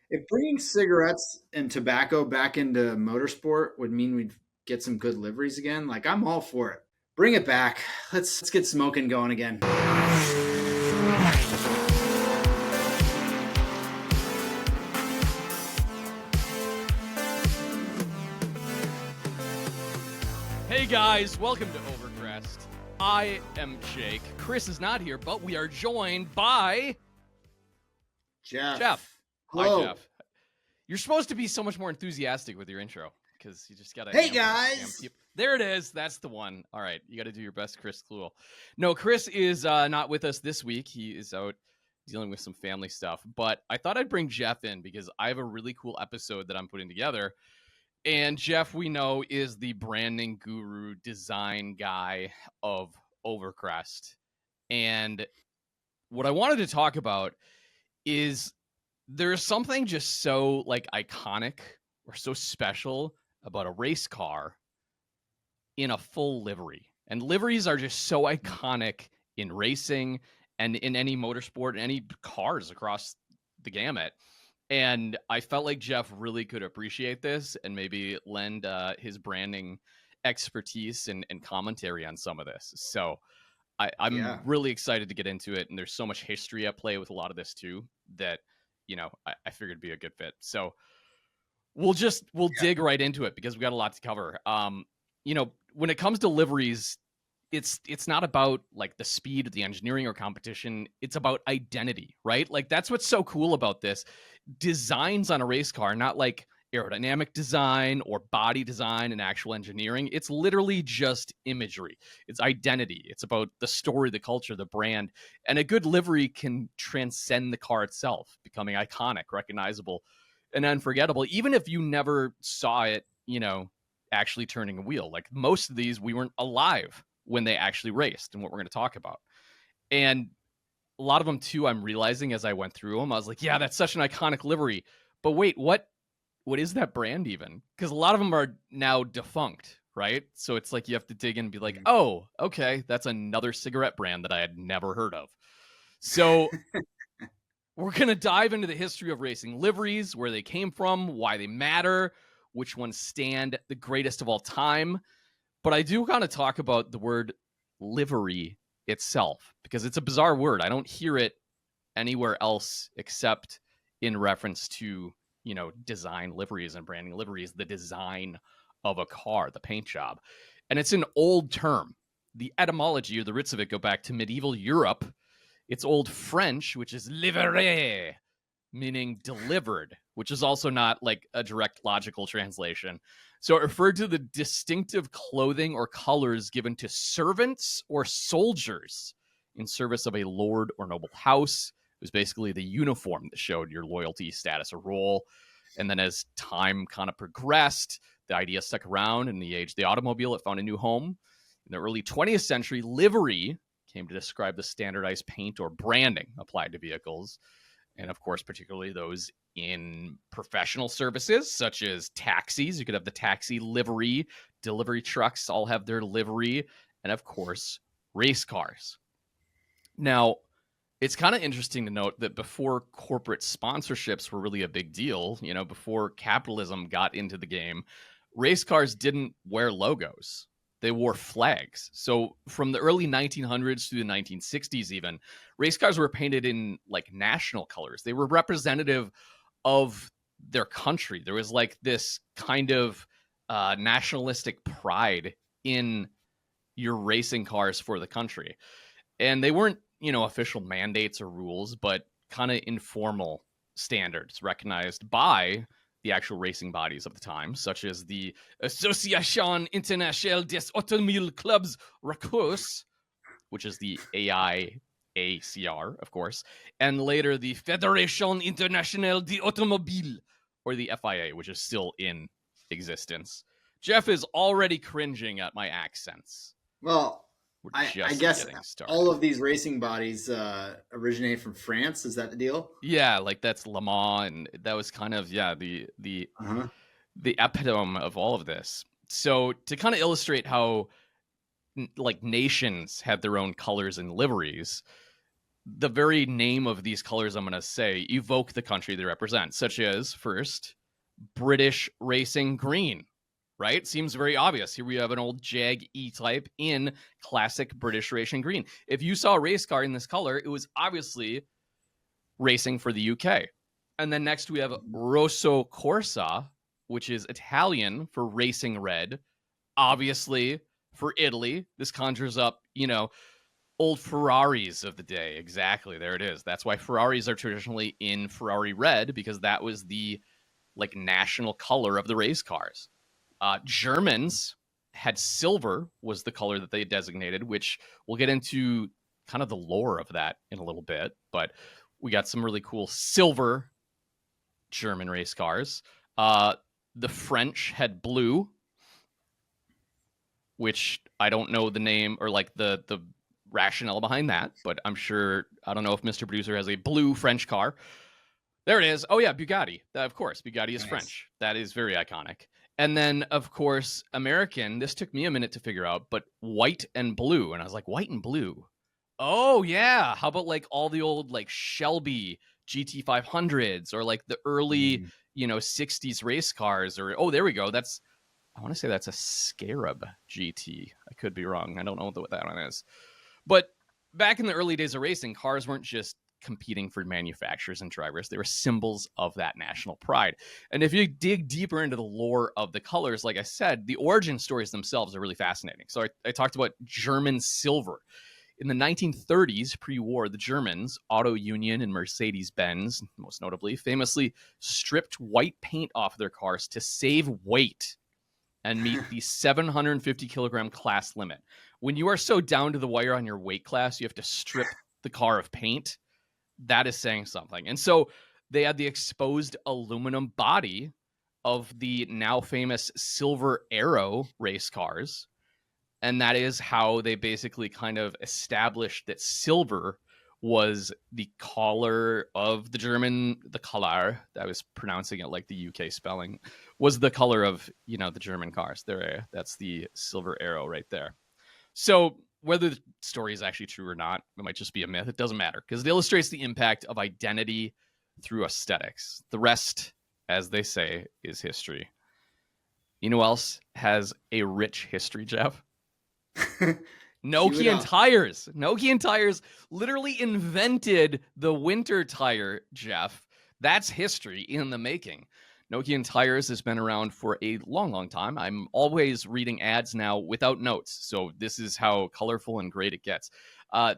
If bringing cigarettes and tobacco back into motorsport would mean we'd get some good liveries again, like I'm all for it. Bring it back. Let's get smoking going again. Hey guys, welcome to Overcrest. I am Jake. Chris is not here, but we are joined by Jeff. Hello. Hi, Jeff. You're supposed to be so much more enthusiastic with your intro because you just gotta. Hey guys. There it is. That's the one. All right, you got to do your best, Chris Cluel. No, Chris is not with us this week. He is out dealing with some family stuff. But I thought I'd bring Jeff in because I have a really cool episode that I'm putting together. And Jeff, we know, is the branding guru, design guy of Overcrest. And what I wanted to talk about is there's something just so like iconic or so special about a race car in a full livery. And liveries are just so iconic in racing and in any motorsport, any cars across the gamut. And I felt like Jeff really could appreciate this and maybe lend his branding expertise and commentary on some of this. So I'm really excited to get into it. And there's so much history at play with a lot of this too that, I figured it'd be a good fit. So we'll dig right into it because we got a lot to cover. When it comes to liveries, it's not about like the speed of the engineering or competition. It's about identity, right? Like that's what's so cool about this. Designs on a race car, not like aerodynamic design or body design and actual engineering. It's literally just imagery. It's identity. It's about the story, the culture, the brand. And a good livery can transcend the car itself, becoming iconic, recognizable, and unforgettable, even if you never saw it, actually turning a wheel. Like most of these, we weren't alive when they actually raced and what we're going to talk about. And a lot of them too, I'm realizing as I went through them, I was like, yeah, that's such an iconic livery. But wait, what is that brand even? Because a lot of them are now defunct, right? So it's like you have to dig in and be like, oh, okay, that's another cigarette brand that I had never heard of. So we're going to dive into the history of racing liveries, where they came from, why they matter, which ones stand the greatest of all time. But I do kind of talk about the word livery itself because it's a bizarre word. I don't hear it anywhere else except in reference to, design liveries and branding liveries, the design of a car, the paint job. And it's an old term. The etymology or the roots of it go back to medieval Europe. It's Old French, which is livrer, meaning delivered, which is also not like a direct logical translation. So it referred to the distinctive clothing or colors given to servants or soldiers in service of a lord or noble house. It was basically the uniform that showed your loyalty, status, or role. And then as time kind of progressed, the idea stuck around. In the age of the automobile, it found a new home. In the early 20th century, livery came to describe the standardized paint or branding applied to vehicles. And of course, particularly those in professional services, such as taxis. You could have the taxi livery, delivery trucks all have their livery, and of course, race cars. Now, it's kind of interesting to note that before corporate sponsorships were really a big deal, before capitalism got into the game, race cars didn't wear logos. They wore flags. So from the early 1900s through the 1960s even, race cars were painted in like national colors. They were representative of their country. There was like this kind of nationalistic pride in your racing cars for the country. And they weren't, official mandates or rules, but kind of informal standards recognized by the actual racing bodies of the time, such as the Association Internationale des Automobiles Clubs Racus, which is the AIACR, of course, and later the Fédération Internationale des Automobiles, or the FIA, which is still in existence. Jeff is already cringing at my accents. Well, I guess all of these racing bodies originate from France. Is that the deal? Yeah, like that's Le Mans, and that was kind of the epitome of all of this. So to kind of illustrate how like nations had their own colors and liveries, the very name of these colors I'm going to say evoke the country they represent, such as, first, British Racing Green, right? Seems very obvious. Here we have an old Jag E-Type in classic British Racing Green. If you saw a race car in this color, it was obviously racing for the UK. And then next we have Rosso Corsa, which is Italian for racing red, obviously for Italy. This conjures up, old Ferraris of the day. Exactly. There it is. That's why Ferraris are traditionally in Ferrari red, because that was the national color of the race cars. Germans had silver was the color that they designated, which we'll get into kind of the lore of that in a little bit. But we got some really cool silver German race cars. The French had blue, which I don't know the name or the rationale behind that, but I'm sure, I don't know if Mr. Producer has a blue French car. There it is. Oh yeah, Bugatti. Of course, Bugatti is nice. French. That is very iconic. And then, of course, American. This took me a minute to figure out, but white and blue. And I was like, white and blue? Oh yeah. How about all the old Shelby GT500s or the early 60s race cars? Or there we go. I want to say that's a Scarab GT. I could be wrong. I don't know what that one is. But back in the early days of racing, cars weren't just competing for manufacturers and drivers. They were symbols of that national pride. And if you dig deeper into the lore of the colors, like I said, the origin stories themselves are really fascinating. So I talked about German silver. In the 1930s, pre-war, the Germans, Auto Union and Mercedes-Benz, most notably, famously stripped white paint off their cars to save weight and meet the 750 kilogram class limit. When you are so down to the wire on your weight class, you have to strip the car of paint. That is saying something. And so they had the exposed aluminum body of the now famous Silver Arrow race cars. And that is how they basically kind of established that silver was the color of the color, I was pronouncing it like the UK spelling, was the color of, the German cars. That's the Silver Arrow right there. So whether the story is actually true or not, it might just be a myth. It doesn't matter, because it illustrates the impact of identity through aesthetics. The rest, as they say, is history. You know who else has a rich history, Jeff? Nokian tires. Nokian tires literally invented the winter tire, Jeff. That's history in the making. Nokian tires has been around for a long, long time. I'm always reading ads now without notes, so this is how colorful and great it gets.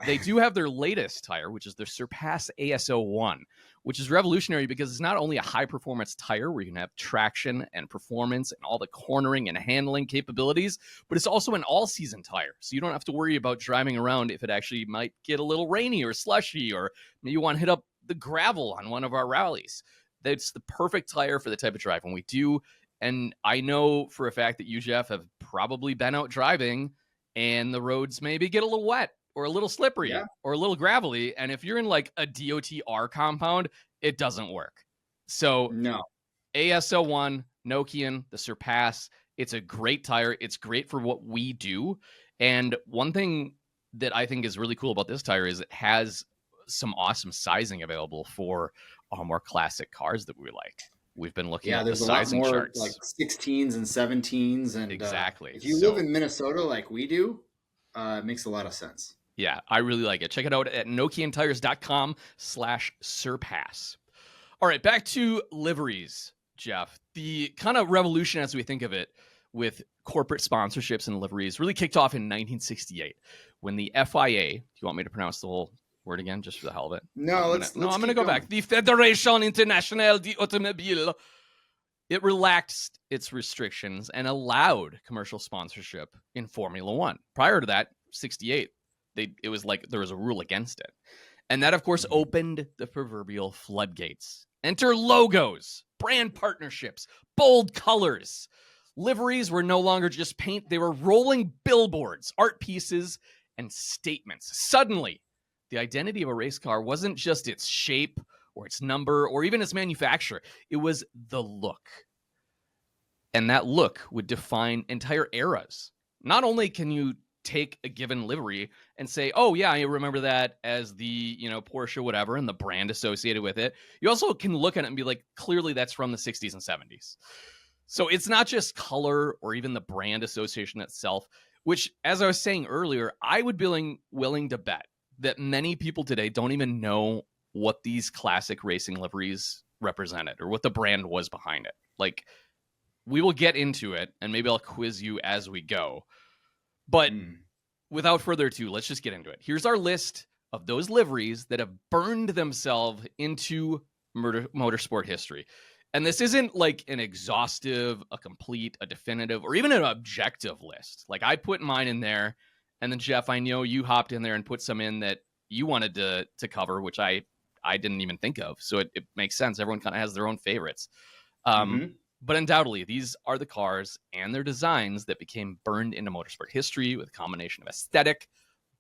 They do have their latest tire, which is their Surpass ASO1, which is revolutionary because it's not only a high-performance tire where you can have traction and performance and all the cornering and handling capabilities, but it's also an all-season tire, so you don't have to worry about driving around if it actually might get a little rainy or slushy, or maybe you want to hit up the gravel on one of our rallies. That's the perfect tire for the type of driving we do. And I know for a fact that you, Jeff, have probably been out driving and the roads maybe get a little wet or a little slippery or a little gravelly. And if you're in a DOTR compound, it doesn't work. So no. ASO1, Nokian, the Surpass, it's a great tire. It's great for what we do. And one thing that I think is really cool about this tire is it has some awesome sizing available for more classic cars that we like. We've been looking at the sizing charts. Like 16s and 17s. And exactly. If you live in Minnesota like we do, it makes a lot of sense. Yeah, I really like it. Check it out at nokiantires.com/surpass. All right, back to liveries, Jeff. The kind of revolution, as we think of it, with corporate sponsorships and liveries really kicked off in 1968 when the FIA, do you want me to pronounce the whole word again just for the hell of it? No, I'm going to go back. The Fédération Internationale de Automobile. It relaxed its restrictions and allowed commercial sponsorship in Formula One. Prior to that, 68, it was there was a rule against it. And that, of course, opened the proverbial floodgates. Enter logos, brand partnerships, bold colors. Liveries were no longer just paint. They were rolling billboards, art pieces, and statements. Suddenly, the identity of a race car wasn't just its shape or its number or even its manufacturer. It was the look. And that look would define entire eras. Not only can you take a given livery and say, oh yeah, I remember that as the, Porsche whatever and the brand associated with it. You also can look at it and be like, clearly that's from the 60s and 70s. So it's not just color or even the brand association itself, which, as I was saying earlier, I would be willing to bet that many people today don't even know what these classic racing liveries represented or what the brand was behind it. Like, we will get into it, and maybe I'll quiz you as we go. But without further ado, let's just get into it. Here's our list of those liveries that have burned themselves into motorsport history. And this isn't like an exhaustive, a complete, a definitive, or even an objective list. Like, I put mine in there, and then Jeff, I know you hopped in there and put some in that you wanted to cover, which I didn't even think of. So it makes sense. Everyone kind of has their own favorites. But undoubtedly, these are the cars and their designs that became burned into motorsport history with a combination of aesthetic,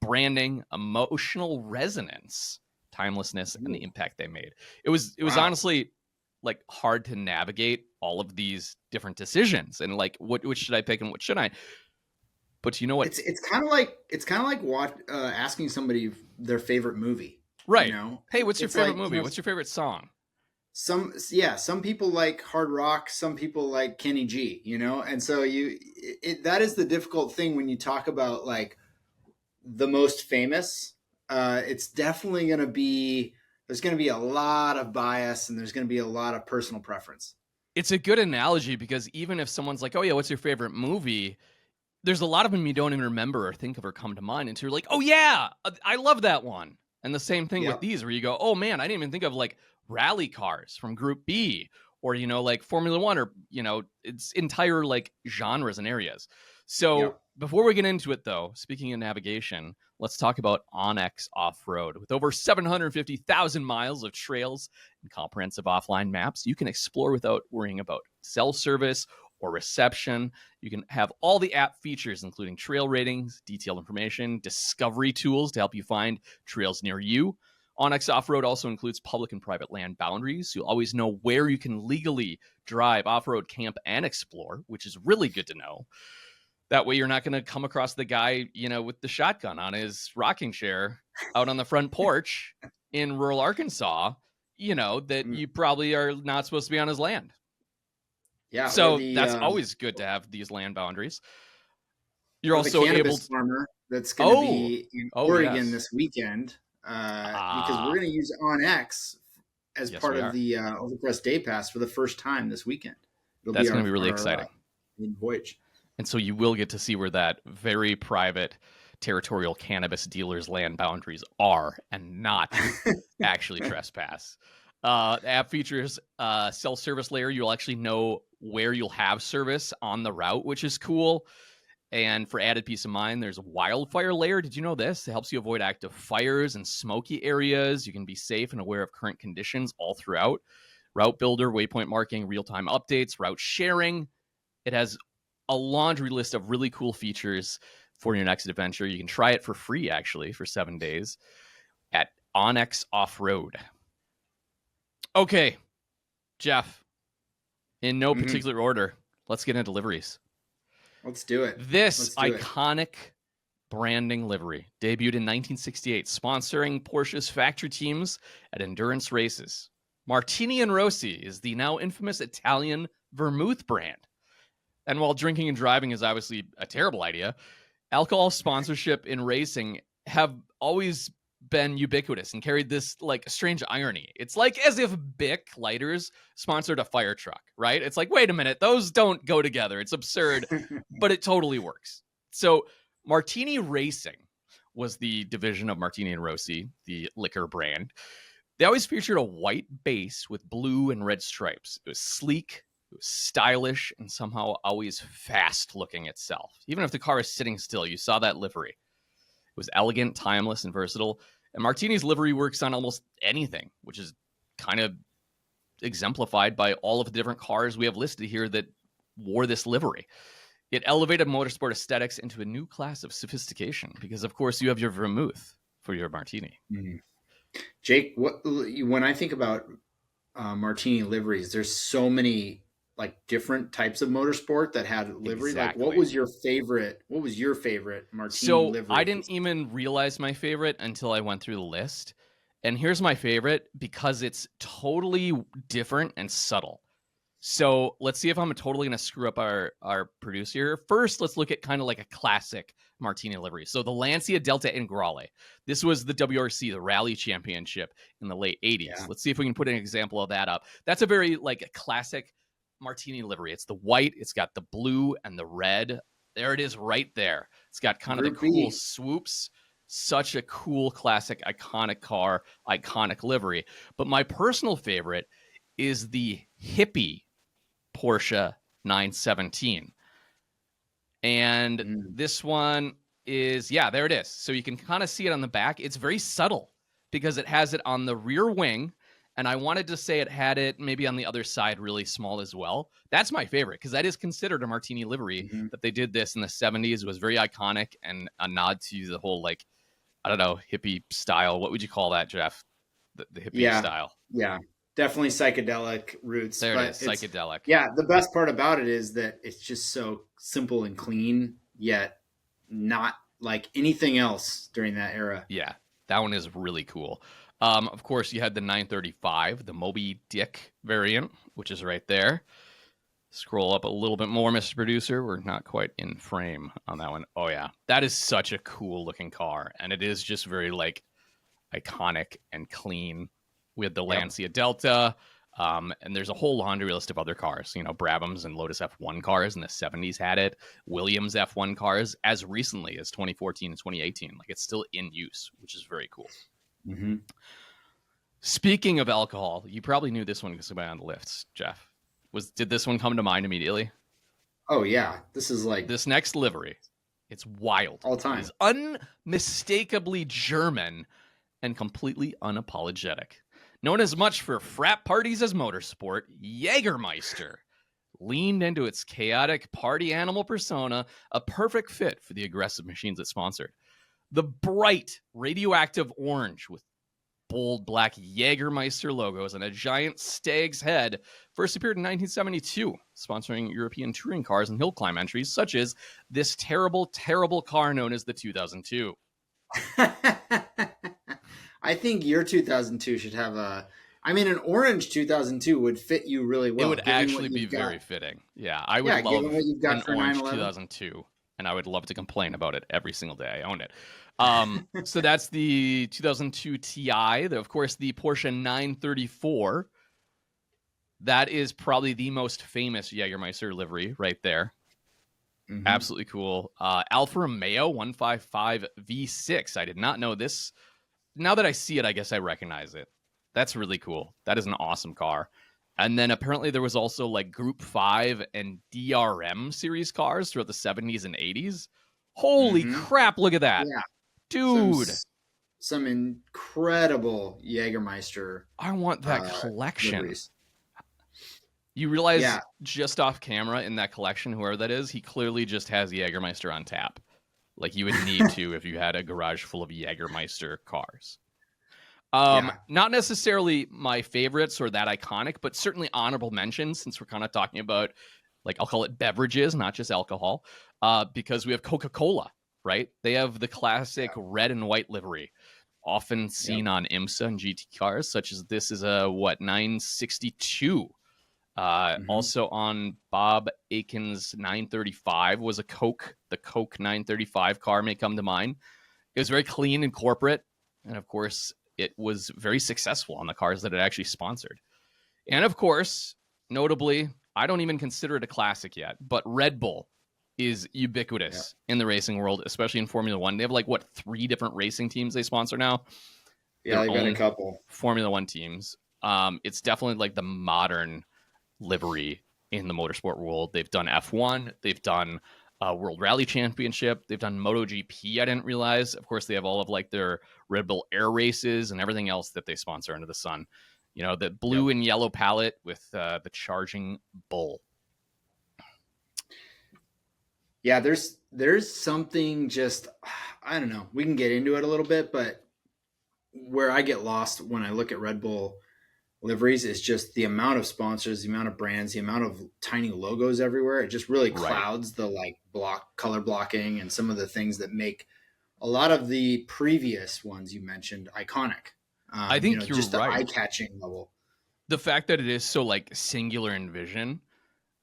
branding, emotional resonance, timelessness, and the impact they made. It was honestly like hard to navigate all of these different decisions and like which should I pick and what should I? But you know what? It's kind of like asking somebody their favorite movie. Right. You know? Hey, what's your favorite like, movie? What's your favorite song? Some people like hard rock, some people like Kenny G, and so that is the difficult thing when you talk about like the most famous. It's definitely going to be, there's going to be a lot of bias and there's going to be a lot of personal preference. It's a good analogy because even if someone's like, oh yeah, what's your favorite movie? There's a lot of them you don't even remember or think of or come to mind until you're like, oh yeah, I love that one. And the same thing with these where you go, oh man, I didn't even think of like rally cars from Group B or, like Formula One or, it's entire like genres and areas. So before we get into it though, speaking of navigation, let's talk about OnX Off-Road. With over 750,000 miles of trails and comprehensive offline maps, you can explore without worrying about cell service or reception. You can have all the app features, including trail ratings, detailed information, discovery tools to help you find trails near you. OnX Off-Road also includes public and private land boundaries. You'll always know where you can legally drive, off-road, camp, and explore, which is really good to know. That way you're not going to come across the guy, with the shotgun on his rocking chair out on the front porch in rural Arkansas, that you probably are not supposed to be on his land. Yeah. So that's always good to have these land boundaries. You're also the able to farmer that's going to be in Oregon this weekend because we're going to use OnX as part of the Overcrest Day Pass for the first time this weekend. That's going to be really exciting. Voyage. And so you will get to see where that very private territorial cannabis dealers' land boundaries are and not actually trespass. The app features self-service layer. You'll actually know where you'll have service on the route, which is cool. And for added peace of mind, there's a wildfire layer. Did you know this? It helps you avoid active fires and smoky areas. You can be safe and aware of current conditions all throughout. Route builder, waypoint marking, real-time updates, route sharing. It has a laundry list of really cool features for your next adventure. You can try it for free, actually, for 7 days at OnX Off-Road. Okay, Jeff, in no particular order, let's get into liveries. Let's do it. This iconic branding livery debuted in 1968, sponsoring Porsche's factory teams at endurance races. Martini and Rossi is the now infamous Italian vermouth brand. And while drinking and driving is obviously a terrible idea, alcohol sponsorship in racing have always been ubiquitous and carried this like strange irony. It's like as if Bic lighters sponsored a fire truck, right? It's like, wait a minute, those don't go together. It's absurd, but it totally works. So Martini Racing was the division of Martini and Rossi, the liquor brand. They always featured a white base with blue and red stripes. It was sleek, it was stylish, and somehow always fast looking itself. Even if the car is sitting still, you saw that livery. It was elegant, timeless, and versatile. And Martini's livery works on almost anything, which is kind of exemplified by all of the different cars we have listed here that wore this livery. It elevated motorsport aesthetics into a new class of sophistication because, of course, you have your vermouth for your Martini. Mm-hmm. Jake, when I think about Martini liveries, there's so many like different types of motorsport that had livery. Like, Exactly. what was your favorite Martini So I livery didn't piece? even realize my favorite until I went through the list. And here's my favorite because it's totally different and subtle. So let's see if I'm totally going to screw up our producer here. First, let's look at kind of like a classic Martini livery. So the Lancia Delta Integrale. This was the WRC, the Rally Championship in the late 80s. Yeah. Let's see if we can put an example of that up. That's a very like a classic Martini livery. It's the white, it's got the blue and the red. There it is right there. It's got kind of the Group cool B. swoops. Such a cool, classic, iconic car, iconic livery. But my personal favorite is the hippie Porsche 917. And Mm. this one is, yeah, there it is. So you can kind of see it on the back. It's very subtle because it has it on the rear wing. And I wanted to say it had it maybe on the other side really small as well. That's my favorite because that is considered a Martini livery Hmm. that they did this in the 70s. It was very iconic and a nod to the whole, like, I don't know, hippie style. What would you call that, Jeff? The hippie Yeah. style. Yeah. Definitely psychedelic roots, There it but is, it's, psychedelic. yeah, the best part about it is that it's just so simple and clean, yet not like anything else during that era. Yeah, that one is really cool. Of course, you had the 935, the Moby Dick variant, which is right there. Scroll up a little bit more, Mr. Producer. We're not quite in frame on that one. Oh, yeah. That is such a cool looking car. And it is just very, like, iconic and clean. We had the Yep. Lancia Delta. And there's a whole laundry list of other cars. You know, Brabham's and Lotus F1 cars in the 70s had it. Williams F1 cars as recently as 2014 and 2018. Like, it's still in use, which is very cool. Hmm. Speaking of alcohol, you probably knew this one because somebody on the lifts, Jeff. Did this one come to mind immediately? Oh yeah, this is like This next livery, it's wild. all It time. is unmistakably German and completely unapologetic. Known as much for frat parties as motorsport, Jägermeister leaned into its chaotic party animal persona, a perfect fit for the aggressive machines it sponsored. The bright radioactive orange with bold black Jägermeister logos and a giant stag's head first appeared in 1972, sponsoring European touring cars and hill climb entries such as this terrible, terrible car known as the 2002. I think your 2002 should have a. I mean, an orange 2002 would fit you really It well, would given what actually be you've got. very fitting. Yeah, I would Yeah, given love what you've an got for orange 911. 2002, and I would love to complain about it every single day I own it. So that's the 2002 Ti. Of course, the Porsche 934. That is probably the most famous Jägermeister livery right there. Hmm. Absolutely cool. Alfa Romeo 155 V6. I did not know this. Now that I see it, I guess I recognize it. That's really cool. That is an awesome car. And then apparently there was also like Group 5 and DRM series cars throughout the 70s and 80s. Holy Hmm. crap, look at that. Yeah, some Dude, some incredible Jägermeister I want that uh, collection. liveries. You realize Yeah, just off camera in that collection, whoever that is, he clearly just has Jägermeister on tap. Like you would need to if you had a garage full of Jägermeister cars. yeah, Not necessarily my favorites or that iconic, but certainly honorable mentions since we're kind of talking about, like, I'll call it beverages, not just alcohol, because we have Coca-Cola, right? They have the classic yeah, red and white livery, often yep. seen on IMSA and GT cars, such as this is a, 962. Hmm. Also on Bob Aiken's 935 was a Coke. The Coke 935 car may come to mind. It was very clean and corporate. And of course, it was very successful on the cars that it actually sponsored. And of course, notably, I don't even consider it a classic yet, but Red Bull is Yeah, ubiquitous in the racing world, especially in Formula One. They have like, what, 3 different racing teams they sponsor now? yeah, Their they've got a own couple. Formula One teams. It's definitely like the modern livery in the motorsport world. They've done F1, they've done World Rally Championship, they've done MotoGP. I didn't realize. Of course, they have all of like their Red Bull Air races and everything else that they sponsor under the sun. You know, the Yep. blue and yellow palette with the charging bull. Yeah, there's something just, I don't know. We can get into it a little bit, but where I get lost when I look at Red Bull liveries is just the amount of sponsors, the amount of brands, the amount of tiny logos everywhere. It just really Right. clouds the like color blocking and some of the things that make a lot of the previous ones you mentioned iconic. I think you're Just the eye right. catching level. The fact that it is so like singular in vision,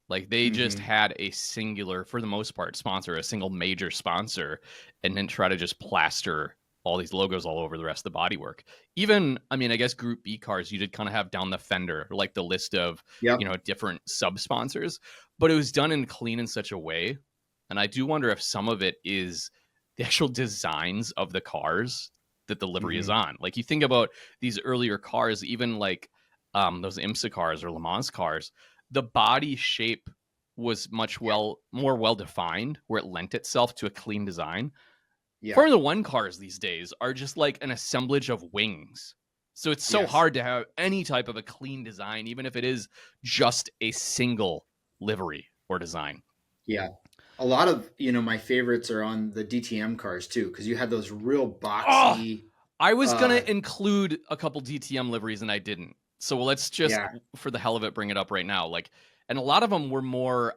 like they just Mm-hmm. had a singular, for the most part, sponsor, a single major sponsor, and then try to just plaster all these logos all over the rest of the bodywork. Even, I mean, I guess Group B cars, you did kind of have down the fender, like the list of, Yep. different sub sponsors, but it was done in clean in such a way. And I do wonder if some of it is the actual designs of the cars that the livery is Mm-hmm. on. Like you think about these earlier cars, even like those IMSA cars or Le Mans cars, the body shape was much Yeah. more well defined, where it lent itself to a clean design. Yeah. Formula One cars these days are just like an assemblage of wings. So it's so Yes. hard to have any type of a clean design, even if it is just a single livery or design. Yeah. A lot of, my favorites are on the DTM cars too, because you had those real Oh, boxy, I was gonna uh, include a couple DTM liveries and I didn't. So let's just, yeah. for the hell of it, bring it up right now. Like, and a lot of them were more,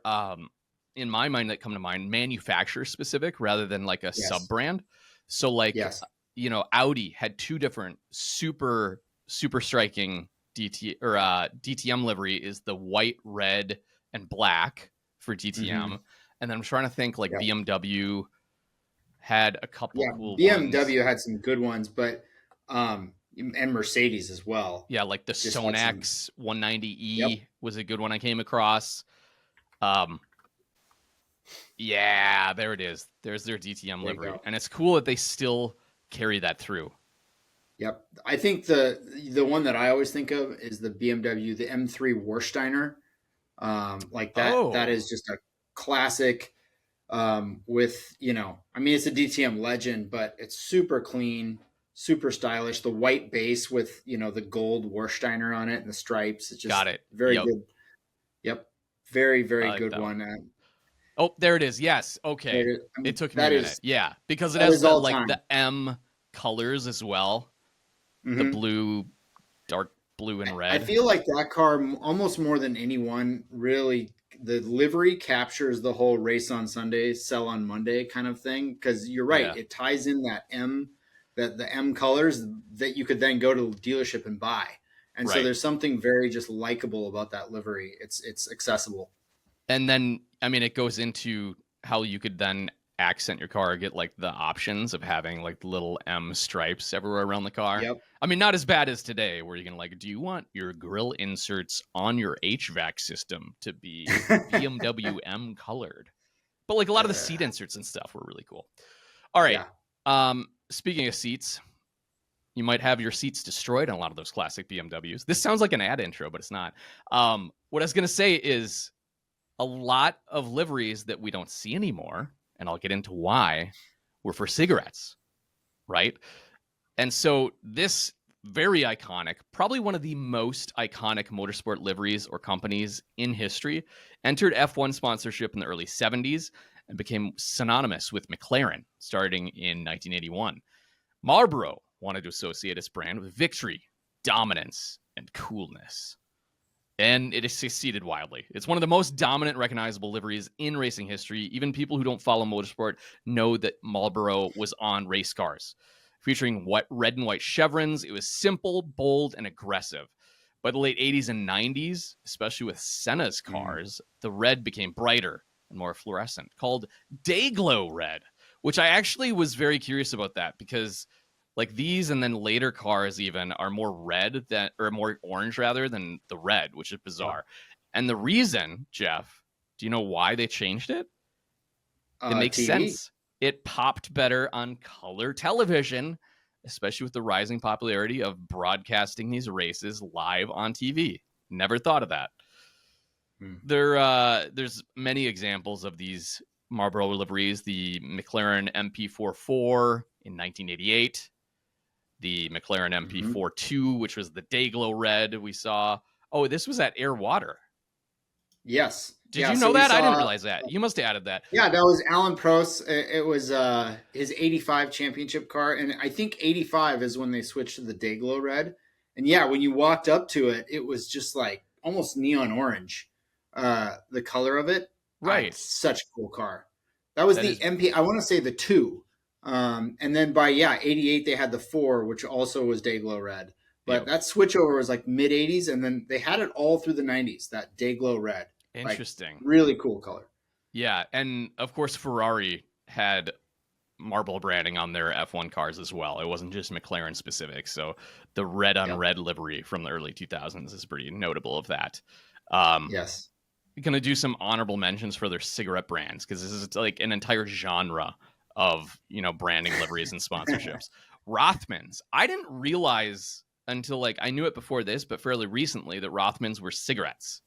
in my mind, that come to mind, manufacturer specific rather than like a sub Yes. brand. So like, Yes. Audi had two different super striking DTM livery is the white, red, and black for Mm-hmm. DTM. And then I'm trying to think like Yep. BMW had a couple Yeah. cool ones. BMW had some good ones, but, and Mercedes as well, Yeah, like the just had some. Sonax Yep. 190E was a good one I came across. Um, yeah, there it is. There's their DTM There you livery, go. and it's cool that they still carry that through. Yep. I think the one that I always think of is the BMW, the M3 Warsteiner. Like that Oh, is just a classic, with, I mean, it's a DTM legend, but it's super clean, super stylish. The white base with, the gold Warsteiner on it and the stripes. It's got just it. very Yep, good. Yep. Very, I very like good that one. one. Oh, there it is. Yes. Okay. I It mean, took me a minute. Yeah, because it that has is the all like time. the M colors as well. The Hmm. blue, dark blue and I red. feel like that car, almost more than anyone, really, the livery captures the whole race on Sunday, sell on Monday kind of thing. Because you're right, Yeah, it ties in that the M colors that you could then go to the dealership and buy. And so right. there's something very just likable about that livery. It's accessible. And then, I mean, it goes into how you could then accent your car, get like the options of having like little M stripes everywhere around the car. Yep. I mean, not as bad as today, where you can like, do you want your grill inserts on your HVAC system to be BMW M colored? But like a lot of the seat inserts and stuff were really cool. All right. Yeah. Speaking of seats, you might have your seats destroyed on a lot of those classic BMWs. This sounds like an ad intro, but it's not. What I was gonna say is a lot of liveries that we don't see anymore, and I'll get into why, were for cigarettes, right? And so this very iconic, probably one of the most iconic motorsport liveries or companies in history, entered F1 sponsorship in the early 70s and became synonymous with McLaren starting in 1981. Marlboro wanted to associate its brand with victory, dominance, and coolness, and it has succeeded wildly. It's one of the most dominant, recognizable liveries in racing history. Even people who don't follow motorsport know that Marlboro was on race cars. Featuring red and white chevrons, it was simple, bold, and aggressive. By the late 80s and 90s, especially with Senna's Mm. cars, the red became brighter and more fluorescent, called Dayglow Red, which I actually was very curious about that because like these and then later cars even are more red than or more orange rather than the red, which is Yep. bizarre. And the reason, Jeff, do you know why they changed it? It makes TV. sense. It popped better on color television, especially with the rising popularity of broadcasting these races live on TV. Never thought of that. Mm. There's many examples of these Marlboro liveries. The McLaren MP44 in 1988, the McLaren Hmm. MP42, which was the Dayglow red we saw. Oh, this was at Air Water. Yes. Did Yeah. you So know we that? I didn't saw. realize that. You must have added that. Yeah, that was Alan Prost. It was his '85 championship car, and I think '85 is when they switched to the Dayglow red. And yeah, when you walked up to it, it was just like almost neon orange. The color of it, Right. such a cool car. That was That the is MP. I want to say the two, and then by '88 they had the four, which also was day glow red. But yep. that switchover was like mid '80s, and then they had it all through the '90s. That day glow red, like Interesting. really cool color. Yeah, and of course Ferrari had marble branding on their F1 cars as well. It wasn't just McLaren specific. So the red on Yep. red livery from the early 2000s is pretty notable of that. Um, Yes. going to do some honorable mentions for their cigarette brands because this is like an entire genre of, branding liveries and sponsorships. Rothmans. I didn't realize until like I knew it before this, but fairly recently that Rothmans were cigarettes.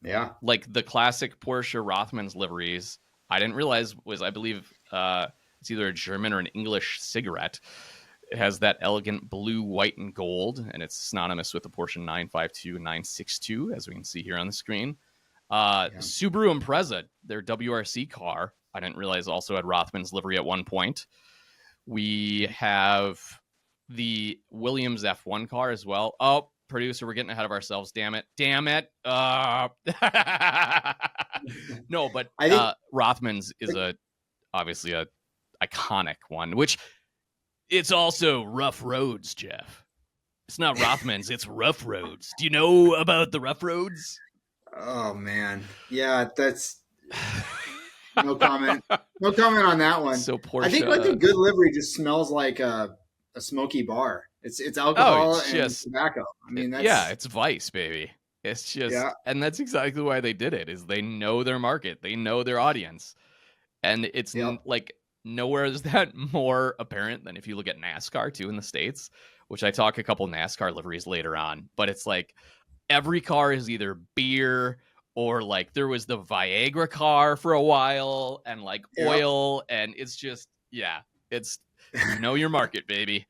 Yeah. Like the classic Porsche Rothmans liveries, I didn't realize was, I believe, it's either a German or an English cigarette. It has that elegant blue, white, and gold, and it's synonymous with the Porsche 952 and 962, as we can see here on the screen. Yeah. Subaru Impreza, their WRC car, I didn't realize also had Rothmans livery at one point. We have the Williams F1 car as well. Oh, producer, we're getting ahead of ourselves. Damn it. No, but I think Rothmans is obviously a iconic one, which it's also Rough Roads, Jeff. It's not Rothmans, it's Rough Roads. Do you know about the Rough Roads? oh man. Yeah, that's no comment. No comment on that one. So I think like a Porsche. good livery just smells like a smoky bar. It's Oh, alcohol it's and just tobacco. I mean yeah, that's it's Vice, baby. It's just, yeah, and that's exactly why they did it. Is they know their market, they know their audience, and it's yep, like nowhere is that more apparent than if you look at NASCAR too in the States, which I talk a couple NASCAR liveries later on. But it's like every car is either beer or like there was the Viagra car for a while and like yep. oil, and it's just yeah, it's you know your market, baby.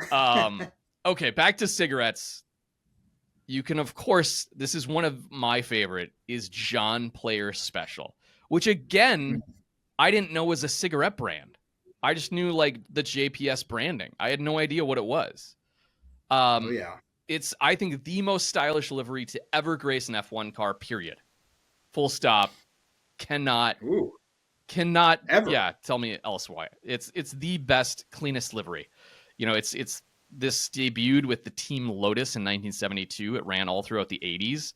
Um, okay, back to cigarettes. You can, of course, this is one of my favorite, is John Player Special, which again, I didn't know was a cigarette brand. I just knew like the JPS branding. I had no idea what it was. Oh Um, yeah. it's, I think, the most stylish livery to ever grace an F1 car, period. Full stop. Cannot, Ooh, cannot, ever. yeah, tell me else why. It's the best, cleanest livery. It's this debuted with the Team Lotus in 1972. It ran all throughout the 80s.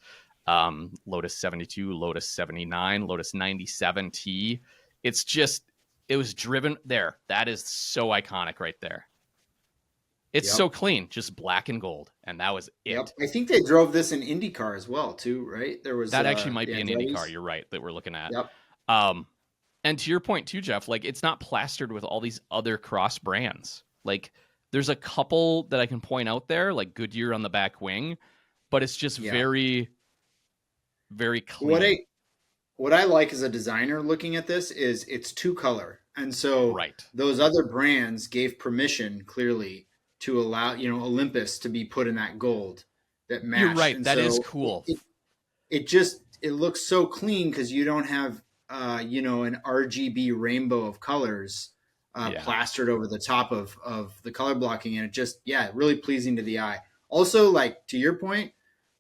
Lotus 72, Lotus 79, Lotus 97T. It's just, it was driven there. That is so iconic right there. It's so Yep. clean, just black and gold. And that was Yep. it. I think they drove this in IndyCar as well, too, right? There was That actually might the be an IndyCar. Andretti's. You're right that we're looking at. Yep. Um, and to your point too, Jeff, like it's not plastered with all these other cross brands. Like there's a couple that I can point out there, like Goodyear on the back wing, but it's just Yeah. very, very What clean. I what I like as a designer looking at this is it's two color. And so Right. those other brands gave permission clearly to allow, Olympus to be put in that gold that You're matched. right. And That is so cool. it just it looks so clean because you don't have an RGB rainbow of colors Yeah. plastered over the top of the color blocking, and it just really pleasing to the eye. Also, like to your point,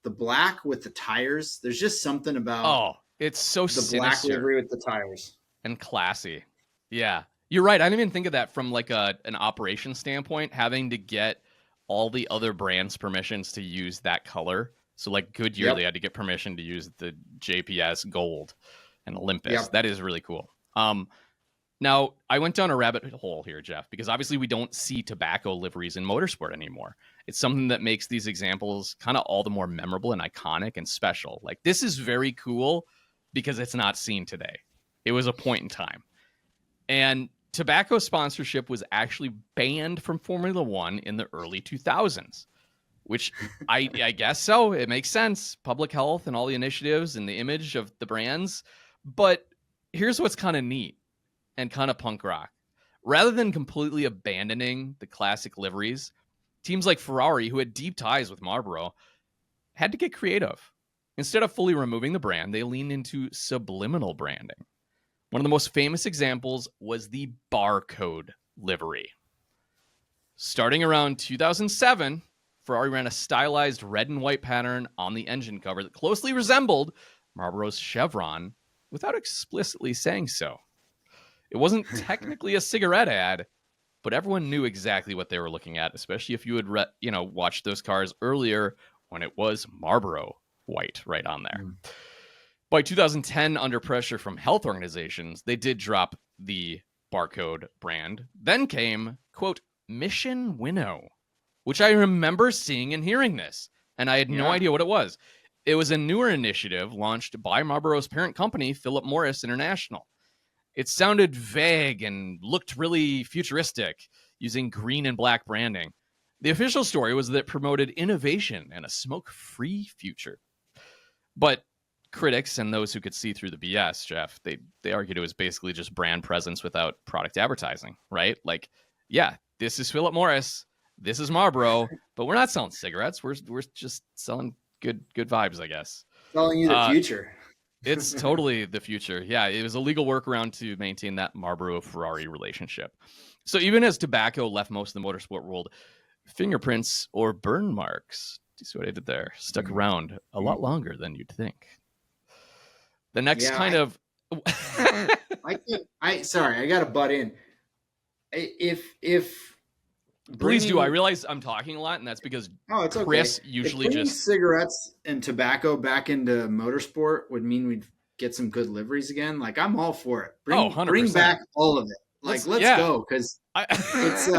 the black with the tires, there's just something about Oh, it's so the black sinister livery with the tires. and classy. Yeah. You're right. I didn't even think of that from like an operation standpoint, having to get all the other brands permissions to use that color. So like Goodyear, they Yep. had to get permission to use the JPS gold and Olympus. Yep. That is really cool. Now I went down a rabbit hole here, Jeff, because obviously we don't see tobacco liveries in motorsport anymore. It's something that makes these examples kind of all the more memorable and iconic and special. Like this is very cool because it's not seen today. It was a point in time. And tobacco sponsorship was actually banned from Formula One in the early 2000s, which I guess so. It makes sense. Public health and all the initiatives and the image of the brands. But here's what's kind of neat and kind of punk rock. Rather than completely abandoning the classic liveries, teams like Ferrari, who had deep ties with Marlboro, had to get creative. Instead of fully removing the brand, they leaned into subliminal branding. One of the most famous examples was the barcode livery. Starting around 2007, Ferrari ran a stylized red and white pattern on the engine cover that closely resembled Marlboro's chevron without explicitly saying so. It wasn't technically a cigarette ad, but everyone knew exactly what they were looking at, especially if you had watched those cars earlier when it was Marlboro white right on there. Mm. By 2010, under pressure from health organizations, they did drop the barcode brand. Then came, quote, Mission Winnow, which I remember seeing and hearing this, and I had no Yeah. idea what it was. It was a newer initiative launched by Marlboro's parent company, Philip Morris International. It sounded vague and looked really futuristic, using green and black branding. The official story was that it promoted innovation and a smoke-free future. But critics and those who could see through the BS, Jeff, they argued it was basically just brand presence without product advertising, right? Like, yeah, this is Philip Morris, this is Marlboro, but we're not selling cigarettes. We're just selling good vibes, I guess. Telling you the future. It's totally the future. Yeah, it was a legal workaround to maintain that Marlboro-Ferrari relationship. So even as tobacco left most of the motorsport world, fingerprints or burn marks, do you see what I did there? Stuck around a lot longer than you'd think. The next kind of... Sorry, I got to butt in. If Please do. I realize I'm talking a lot, and that's because Chris usually if just cigarettes and tobacco back into motorsport would mean we'd get some good liveries again. Like, I'm all for it. Bring back all of it. Like, let's go, because it's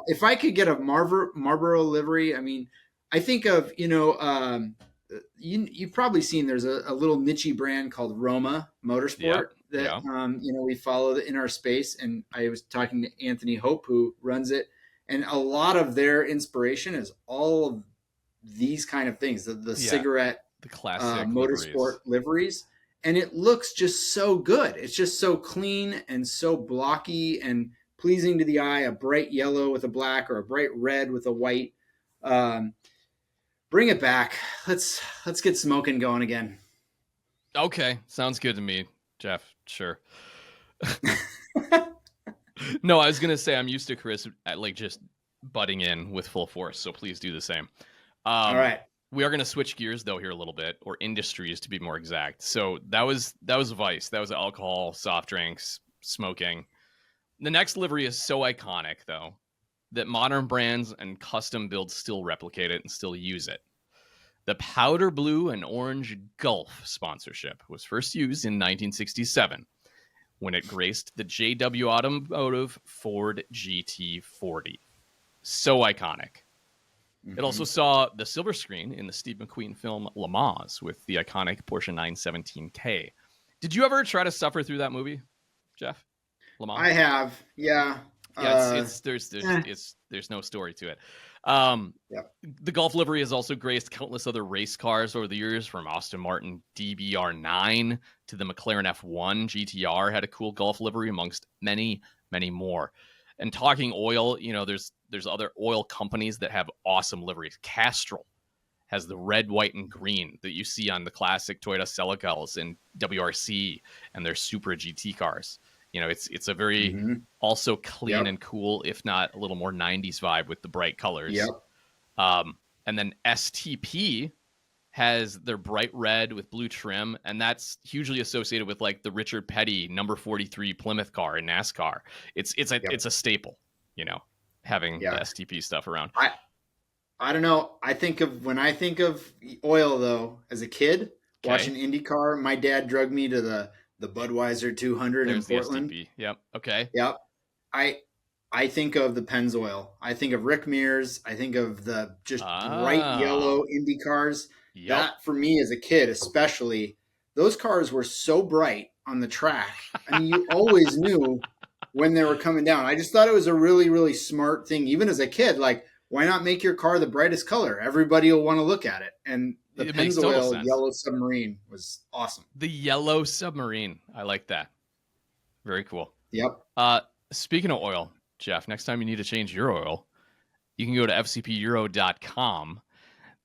if I could get a Marlboro livery, I mean, I think of you've probably seen there's a little niche brand called Roma Motorsport that we follow in our space, and I was talking to Anthony Hope, who runs it, and a lot of their inspiration is all of these kind of things, the cigarette, the classic motorsport liveries, and it looks just so good. It's just so clean and so blocky and pleasing to the eye. A bright yellow with a black, or a bright red with a white. Bring it back. Let's get smoking going again. Okay, sounds good to me, Jeff. Sure. No, I was gonna say I'm used to Chris just butting in with full force, so please do the same. All right. We are gonna switch gears though here a little bit, or industries to be more exact. So that was Vice. That was alcohol, soft drinks, smoking. The next livery is so iconic though that modern brands and custom builds still replicate it and still use it. The powder blue and orange Gulf sponsorship was first used in 1967 when it graced the JW Automotive Ford GT40. So iconic. Mm-hmm. It also saw the silver screen in the Steve McQueen film Le Mans with the iconic Porsche 917K. Did you ever try to suffer through that movie, Jeff? Le Mans? I have, yeah. Yeah, there's no story to it. The Gulf livery has also graced countless other race cars over the years, from Aston Martin DBR9 to the McLaren F1 GTR had a cool Gulf livery, amongst many, many more. And talking oil, there's other oil companies that have awesome liveries. Castrol has the red, white, and green that you see on the classic Toyota Celica and WRC and their Supra GT cars. It's a very also clean and cool, if not a little more 90s vibe with the bright colors. And then STP has their bright red with blue trim, and that's hugely associated with like the Richard Petty number 43 Plymouth car in NASCAR. It's a staple, having the STP stuff around. I don't know. When I think of oil though, as a kid watching IndyCar, my dad drugged me to the Budweiser 200 in Portland. The STP. Yep. Okay. Yep. I think of the Pennzoil. I think of Rick Mears. I think of the just bright yellow Indy cars. Yep. That, for me as a kid especially, those cars were so bright on the track. I mean, you always knew when they were coming down. I just thought it was a really, really smart thing. Even as a kid, like, why not make your car the brightest color? Everybody will want to look at it. And the Pennzoil Yellow Submarine was awesome. The Yellow Submarine. I like that. Very cool. Yep. Speaking of oil, Jeff, next time you need to change your oil, you can go to fcpeuro.com,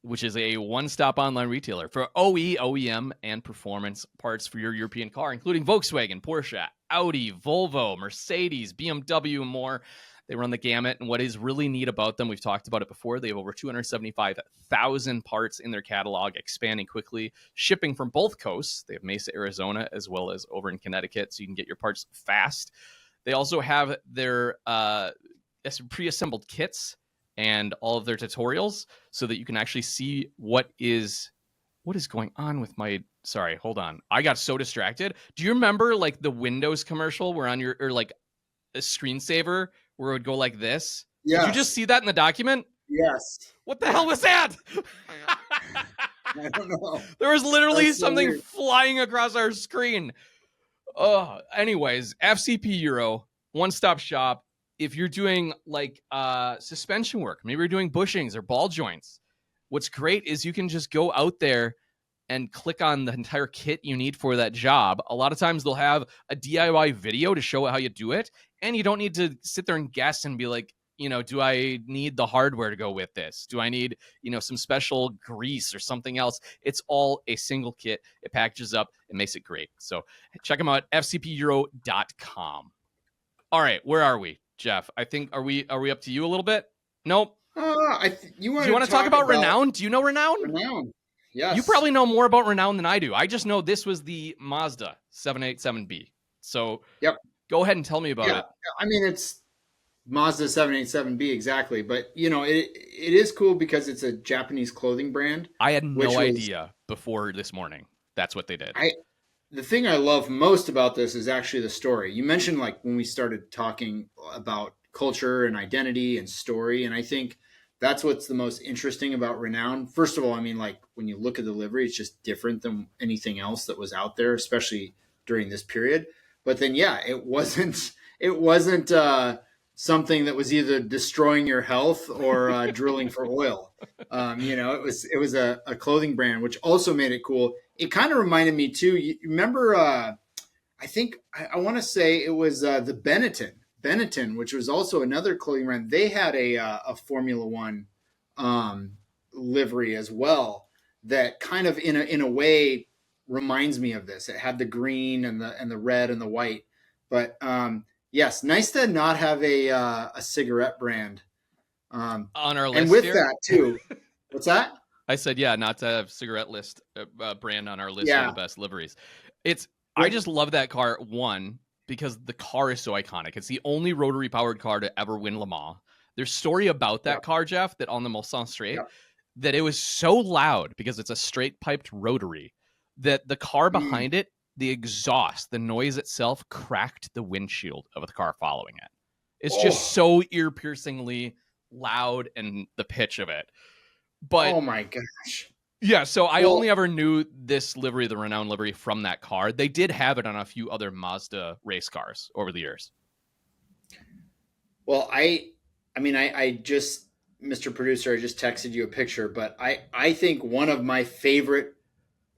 which is a one-stop online retailer for OE, OEM, and performance parts for your European car, including Volkswagen, Porsche, Audi, Volvo, Mercedes, BMW, and more. They run the gamut. And what is really neat about them, we've talked about it before, they have over 275,000 parts in their catalog, expanding quickly, shipping from both coasts. They have Mesa, Arizona, as well as over in Connecticut, so you can get your parts fast. They also have their pre-assembled kits and all of their tutorials so that you can actually see what is going on with my, sorry, hold on, I got so distracted. Do you remember like the Windows commercial where on your, or like a screensaver where it would go like this? Did you just Yes. see that in the document? Yes. What the hell Yeah. was that? I don't know. There was literally That's so something weird. flying across our screen. Oh, anyways, FCP Euro, one-stop shop. If you're doing like suspension work, maybe you're doing bushings or ball joints, what's great is you can just go out there and click on the entire kit you need for that job. A lot of times they'll have a DIY video to show how you do it, and you don't need to sit there and guess and be like, do I need the hardware to go with this? Do I need, some special grease or something else? It's all a single kit. It packages up. It makes it great. So check them out, fcpeuro.com. All right, where are we, Jeff? I think, are we up to you a little bit? Nope. You Do want you want to to talk talk about about Renown? Do you know Renown? Renown? You Yes. probably know more about Renown than I do. I just know this was the Mazda 787B. So Yep. go ahead and tell me about Yeah. it. I mean, it's Mazda 787B exactly, but it is cool because it's a Japanese clothing brand, I had no which was idea before this morning. That's what they did. I the thing I love most about this is actually the story. You mentioned like when we started talking about culture and identity and story, and I think that's what's the most interesting about Renown. First of all, I mean, like when you look at the livery, it's just different than anything else that was out there, especially during this period. But then, yeah, it wasn't something that was either destroying your health or drilling for oil. It was a clothing brand, which also made it cool. It kind of reminded me too. You remember? I think I want to say it was the Benetton, which was also another clothing brand. They had a Formula One um, livery as well that kind of in a way reminds me of this. It had the green and the red and the white. But yes, nice to not have a cigarette brand. On our And list with here, that too, what's that? I said, yeah, not to have cigarette list brand on our list of the Yeah. best liveries. It's, I Well, just love that car, one, because the car is so iconic. It's the only rotary powered car to ever win Le Mans. There's story about that yep, car, Jeff, that on the Mulsanne Straight, yep. that it was so loud because it's a straight piped rotary that the car Mm. behind it, the exhaust, the noise itself cracked the windshield of the car following it. It's just Oh, so ear piercingly loud and the pitch of it. But oh my gosh. yeah, so I only Well, ever knew this livery, the Renown livery, from that car. They did have it on a few other Mazda race cars over the years. well, I mean, I just, Mr. Producer, I just texted you a picture, but I think one of my favorite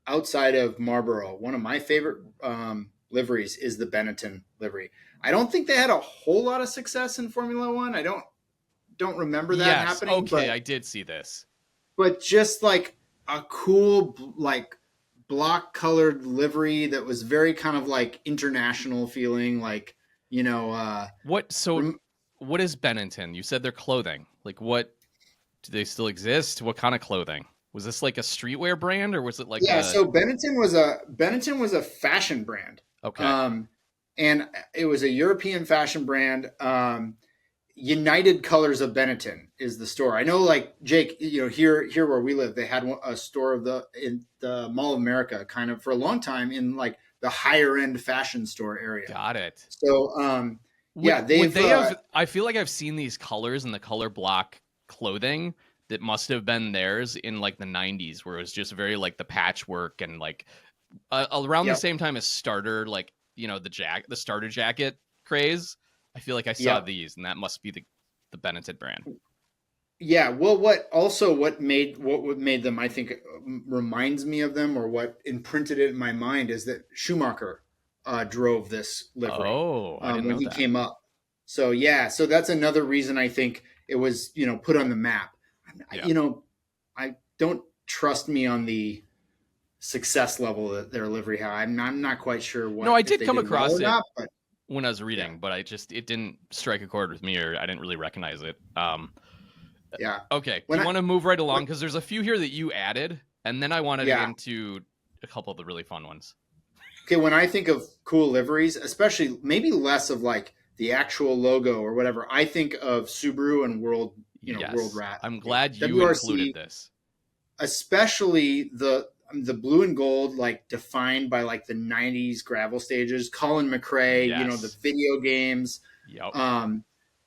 outside of Marlboro, one of my favorite liveries is the Benetton livery. I don't think they had a whole lot of success in Formula One. I don't remember that Yes, happening, okay, I did see this. but just like a cool like block colored livery that was very kind of like international feeling, like you know. What, so Rem- what is Bennington? You said they're clothing. Like, what, do they still exist? What kind of clothing? Was this like a streetwear brand, or was it like Yeah, a, so Benetton was a fashion brand, okay, um, and it was a European fashion brand. United Colors of Benetton is the store. I know, like Jake, here where we live, they had a store in the Mall of America, kind of for a long time in like the higher end fashion store area. got it. So, yeah, Would they've they have, I feel like I've seen these colors in the color block clothing that must have been theirs in like the 90s, where it was just very like the patchwork and like around the yep, same time as starter, like, the starter jacket craze. I feel like I saw yep. these, and that must be the Benetton brand. Yeah, well, what made them, I think, reminds me of them, or what imprinted it in my mind, is that Schumacher drove this livery Oh, I didn't when know he that. came up. So yeah, so that's another reason I think it was put on the map. Yeah. You know, I don't trust me on the success level that their livery had. I'm not quite sure No, what I if did they come did well across or it. not, but when I was Yeah, reading, but it didn't strike a chord with me, or I didn't really recognize it. yeah. Okay, do When you I want to move right when, along? Because there's a few here that you added, and then I wanted to get yeah. into a couple of the really fun ones. Okay, when I think of cool liveries, especially maybe less of like the actual logo or whatever, I think of Subaru and World Yes, Rat, I'm glad you included WRC, this. especially the blue and gold, like defined by like the '90s gravel stages. Colin McRae, the Yes. video games, Yep. um,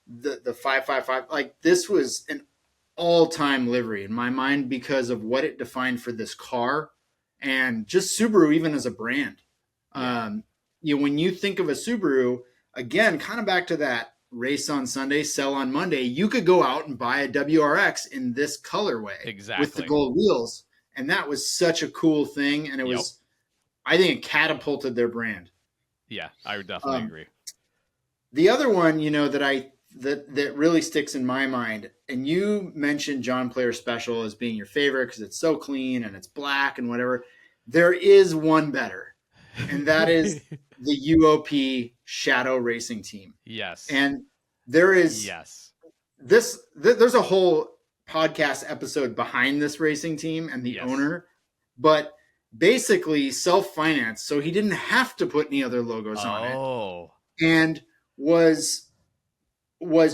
the 555. Like this was an all time livery in my mind because of what it defined for this car and just Subaru even as a brand. Yeah. Um, when you think of a Subaru, again, kind of back to that race on Sunday, sell on Monday, you could go out and buy a WRX in this colorway with the Exactly. gold wheels. And that was such a cool thing. And Yep. I think it catapulted their brand. Yeah, I would definitely Um, agree. the other one, that really sticks in my mind, and you mentioned John Player Special as being your favorite because it's so clean and it's black and whatever. There is one better, and that is the UOP Shadow Racing Team. Yes. And there is Yes. there's a whole podcast episode behind this racing team and the Yes. owner, but basically self-financed, so he didn't have to put any other logos on it, Oh. and was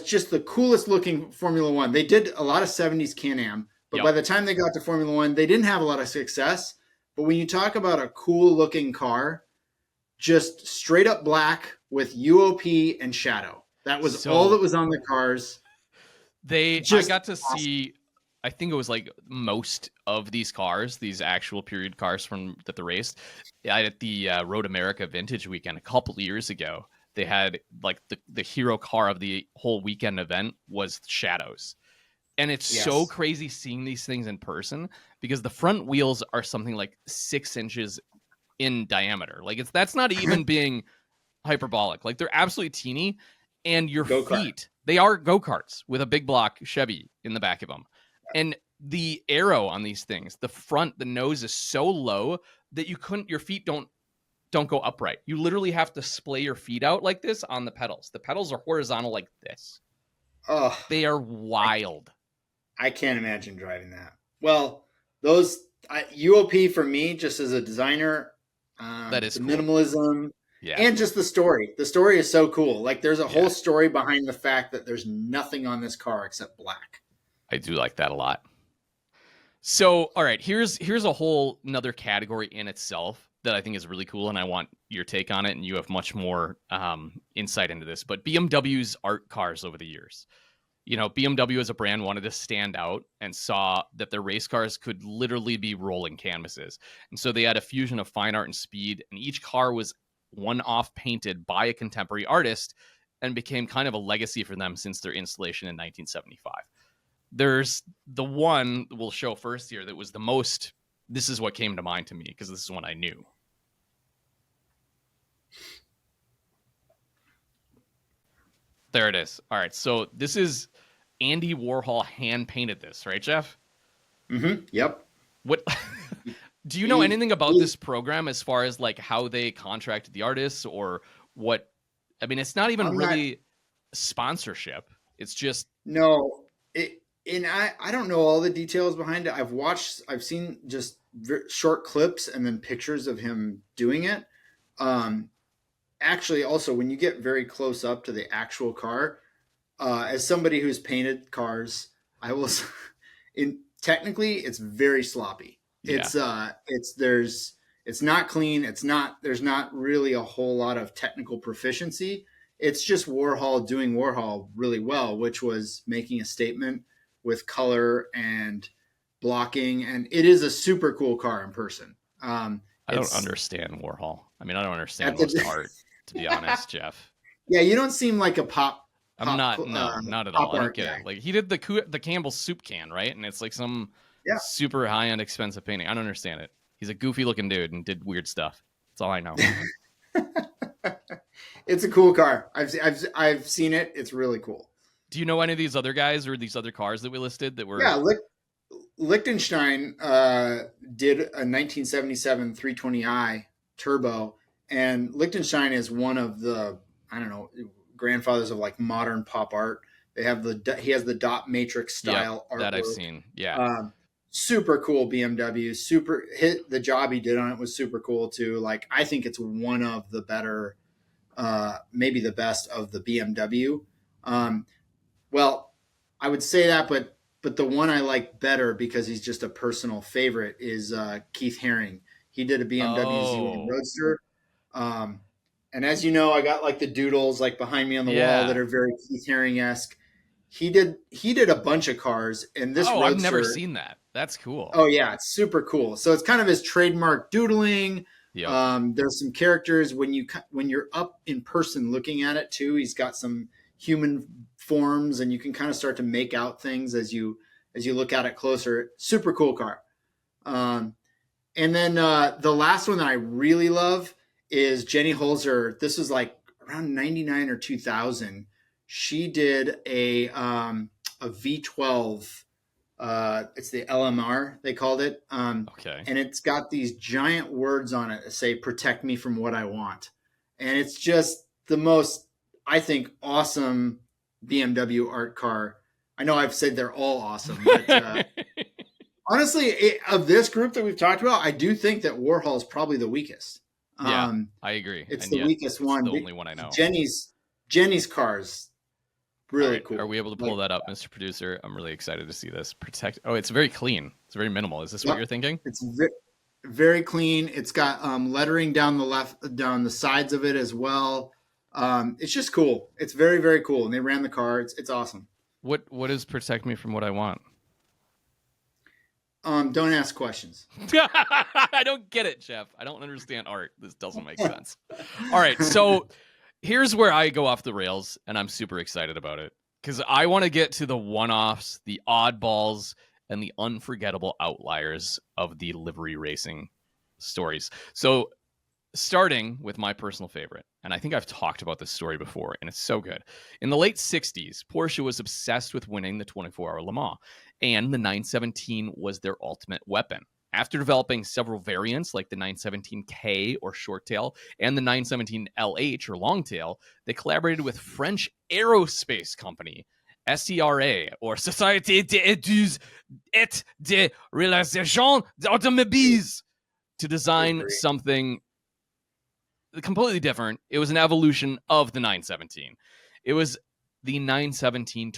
just the coolest looking Formula One. They did a lot of 70s Can Am, but Yep. by the time they got to Formula One, they didn't have a lot of success. But when you talk about a cool looking car, just straight up black with UOP and shadow. That was all that So was on the cars. I Just got to awesome. see, I think it was like most of these cars, these actual period cars from that the raced at the Road America Vintage Weekend a couple of years ago. They had like the hero car of the whole weekend event was Shadows. And it's so Yes. crazy seeing these things in person because the front wheels are something like 6 inches in diameter. Like that's not even being hyperbolic. Like they're absolutely teeny, and your Go kart. feet, they are go-karts with a big block Chevy in the back of them. And the arrow on these things, the front, the nose is so low that your feet don't go upright. You literally have to splay your feet out like this on the pedals. The pedals are horizontal like this. Oh, They are I, wild. I can't imagine driving that. Well, those UOP for me, just as a designer, That is the cool. minimalism Yeah. and just the story. The story is so cool. Like there's a whole Yeah. story behind the fact that there's nothing on this car except black. I do like that a lot. So, all right, here's a whole another category in itself that I think is really cool, and I want your take on it. And you have much more insight into this. But BMW's art cars over the years, BMW as a brand wanted to stand out and saw that their race cars could literally be rolling canvases, and so they had a fusion of fine art and speed, and each car was one-off painted by a contemporary artist, and became kind of a legacy for them since their installation in 1975. There's the one we'll show first here that was the most. This is what came to mind to me because this is one I knew. There it is. All right, so this is Andy Warhol hand painted this, right, Jeff? Mm-hmm. Yep. What do you know He, anything about he, this program as far as like how they contracted the artists or what? I mean, it's not even I'm not. really sponsorship. It's just No. And I don't know all the details behind it. I've seen just short clips and then pictures of him doing it. Um, Actually, also when you get very close up to the actual car, as somebody who's painted cars, I will. In technically, it's very sloppy. yeah. It's not clean. There's not really a whole lot of technical proficiency. It's just Warhol doing Warhol really well, which was making a statement with color and blocking, and it is a super cool car in person. I don't It's understand Warhol. I mean, I don't understand at most the art, to be honest, Jeff. yeah, you don't seem like a I'm not. No, not at all. pop I don't art get it. guy. Like he did the Campbell soup can, right? And it's like some Yeah. super high end expensive painting. I don't understand it. He's a goofy looking dude and did weird stuff. That's all I know. It's a cool car. I've seen it. It's really cool. Do you know any of these other guys or these other cars that we listed that were? Yeah, Liechtenstein did a 1977 320i turbo, and Liechtenstein is one of the I don't know, grandfathers of like modern pop art. They have he has the dot matrix Yep, style that I've artwork. seen. Yeah. Um, Super cool BMW. Super hit the job he did on it was super cool too. Like I think it's one of the better, maybe the best of the BMW. Um, well, I would say that, but the one I like better because he's just a personal favorite is Keith Haring. He did a BMW Z1 Oh, Roadster. Um, and as you know, I got like the doodles like behind me on the wall that yeah. are very Keith Haring esque. He did a bunch of cars, and this Oh, I've never Roadster. seen that. That's cool. Oh yeah, it's super cool. So it's kind of his trademark doodling. Yep. There's some characters when you're up in person looking at it too. He's got some human forms, and you can kind of start to make out things as you look at it closer. Super cool car. Um, and then the last one that I really love is Jenny Holzer. This was like around 99 or 2000. She did a V12. It's the LMR, they called it. Okay. And it's got these giant words on it that say, "Protect me from what I want." And it's just the most, I think, awesome BMW art car. I know I've said they're all awesome, but honestly, of this group that we've talked about, I do think that Warhol is probably the weakest. Yeah, Um, I agree. it's And the yet weakest it's one. the only one I know. Jenny's cars All really right. Are cool. we able to Like, pull that up, Mr. Producer? I'm really excited to see this. Protect. Oh, it's very clean. It's very minimal. Is this what yep, you're thinking? it's very clean. It's got lettering down the sides of it as well. It's just cool. It's very very cool, and they ran the car. It's awesome. What is protect me from what I want? Don't ask questions. I don't get it, Jeff. I don't understand art. This doesn't make sense. All right, so here's where I go off the rails, and I'm super excited about it because I want to get to the one-offs, the oddballs, and the unforgettable outliers of the livery racing stories. So starting with my personal favorite, and I think I've talked about this story before, and it's so good. In the late 60s, Porsche was obsessed with winning the 24-hour Le Mans, and the 917 was their ultimate weapon. After developing several variants like the 917K or Shorttail and the 917LH or Longtail, they collaborated with French aerospace company SERA or Société d'études et de réalisation d'automobiles to design Agree. something completely different. It was an evolution of the 917. It was the 917-20,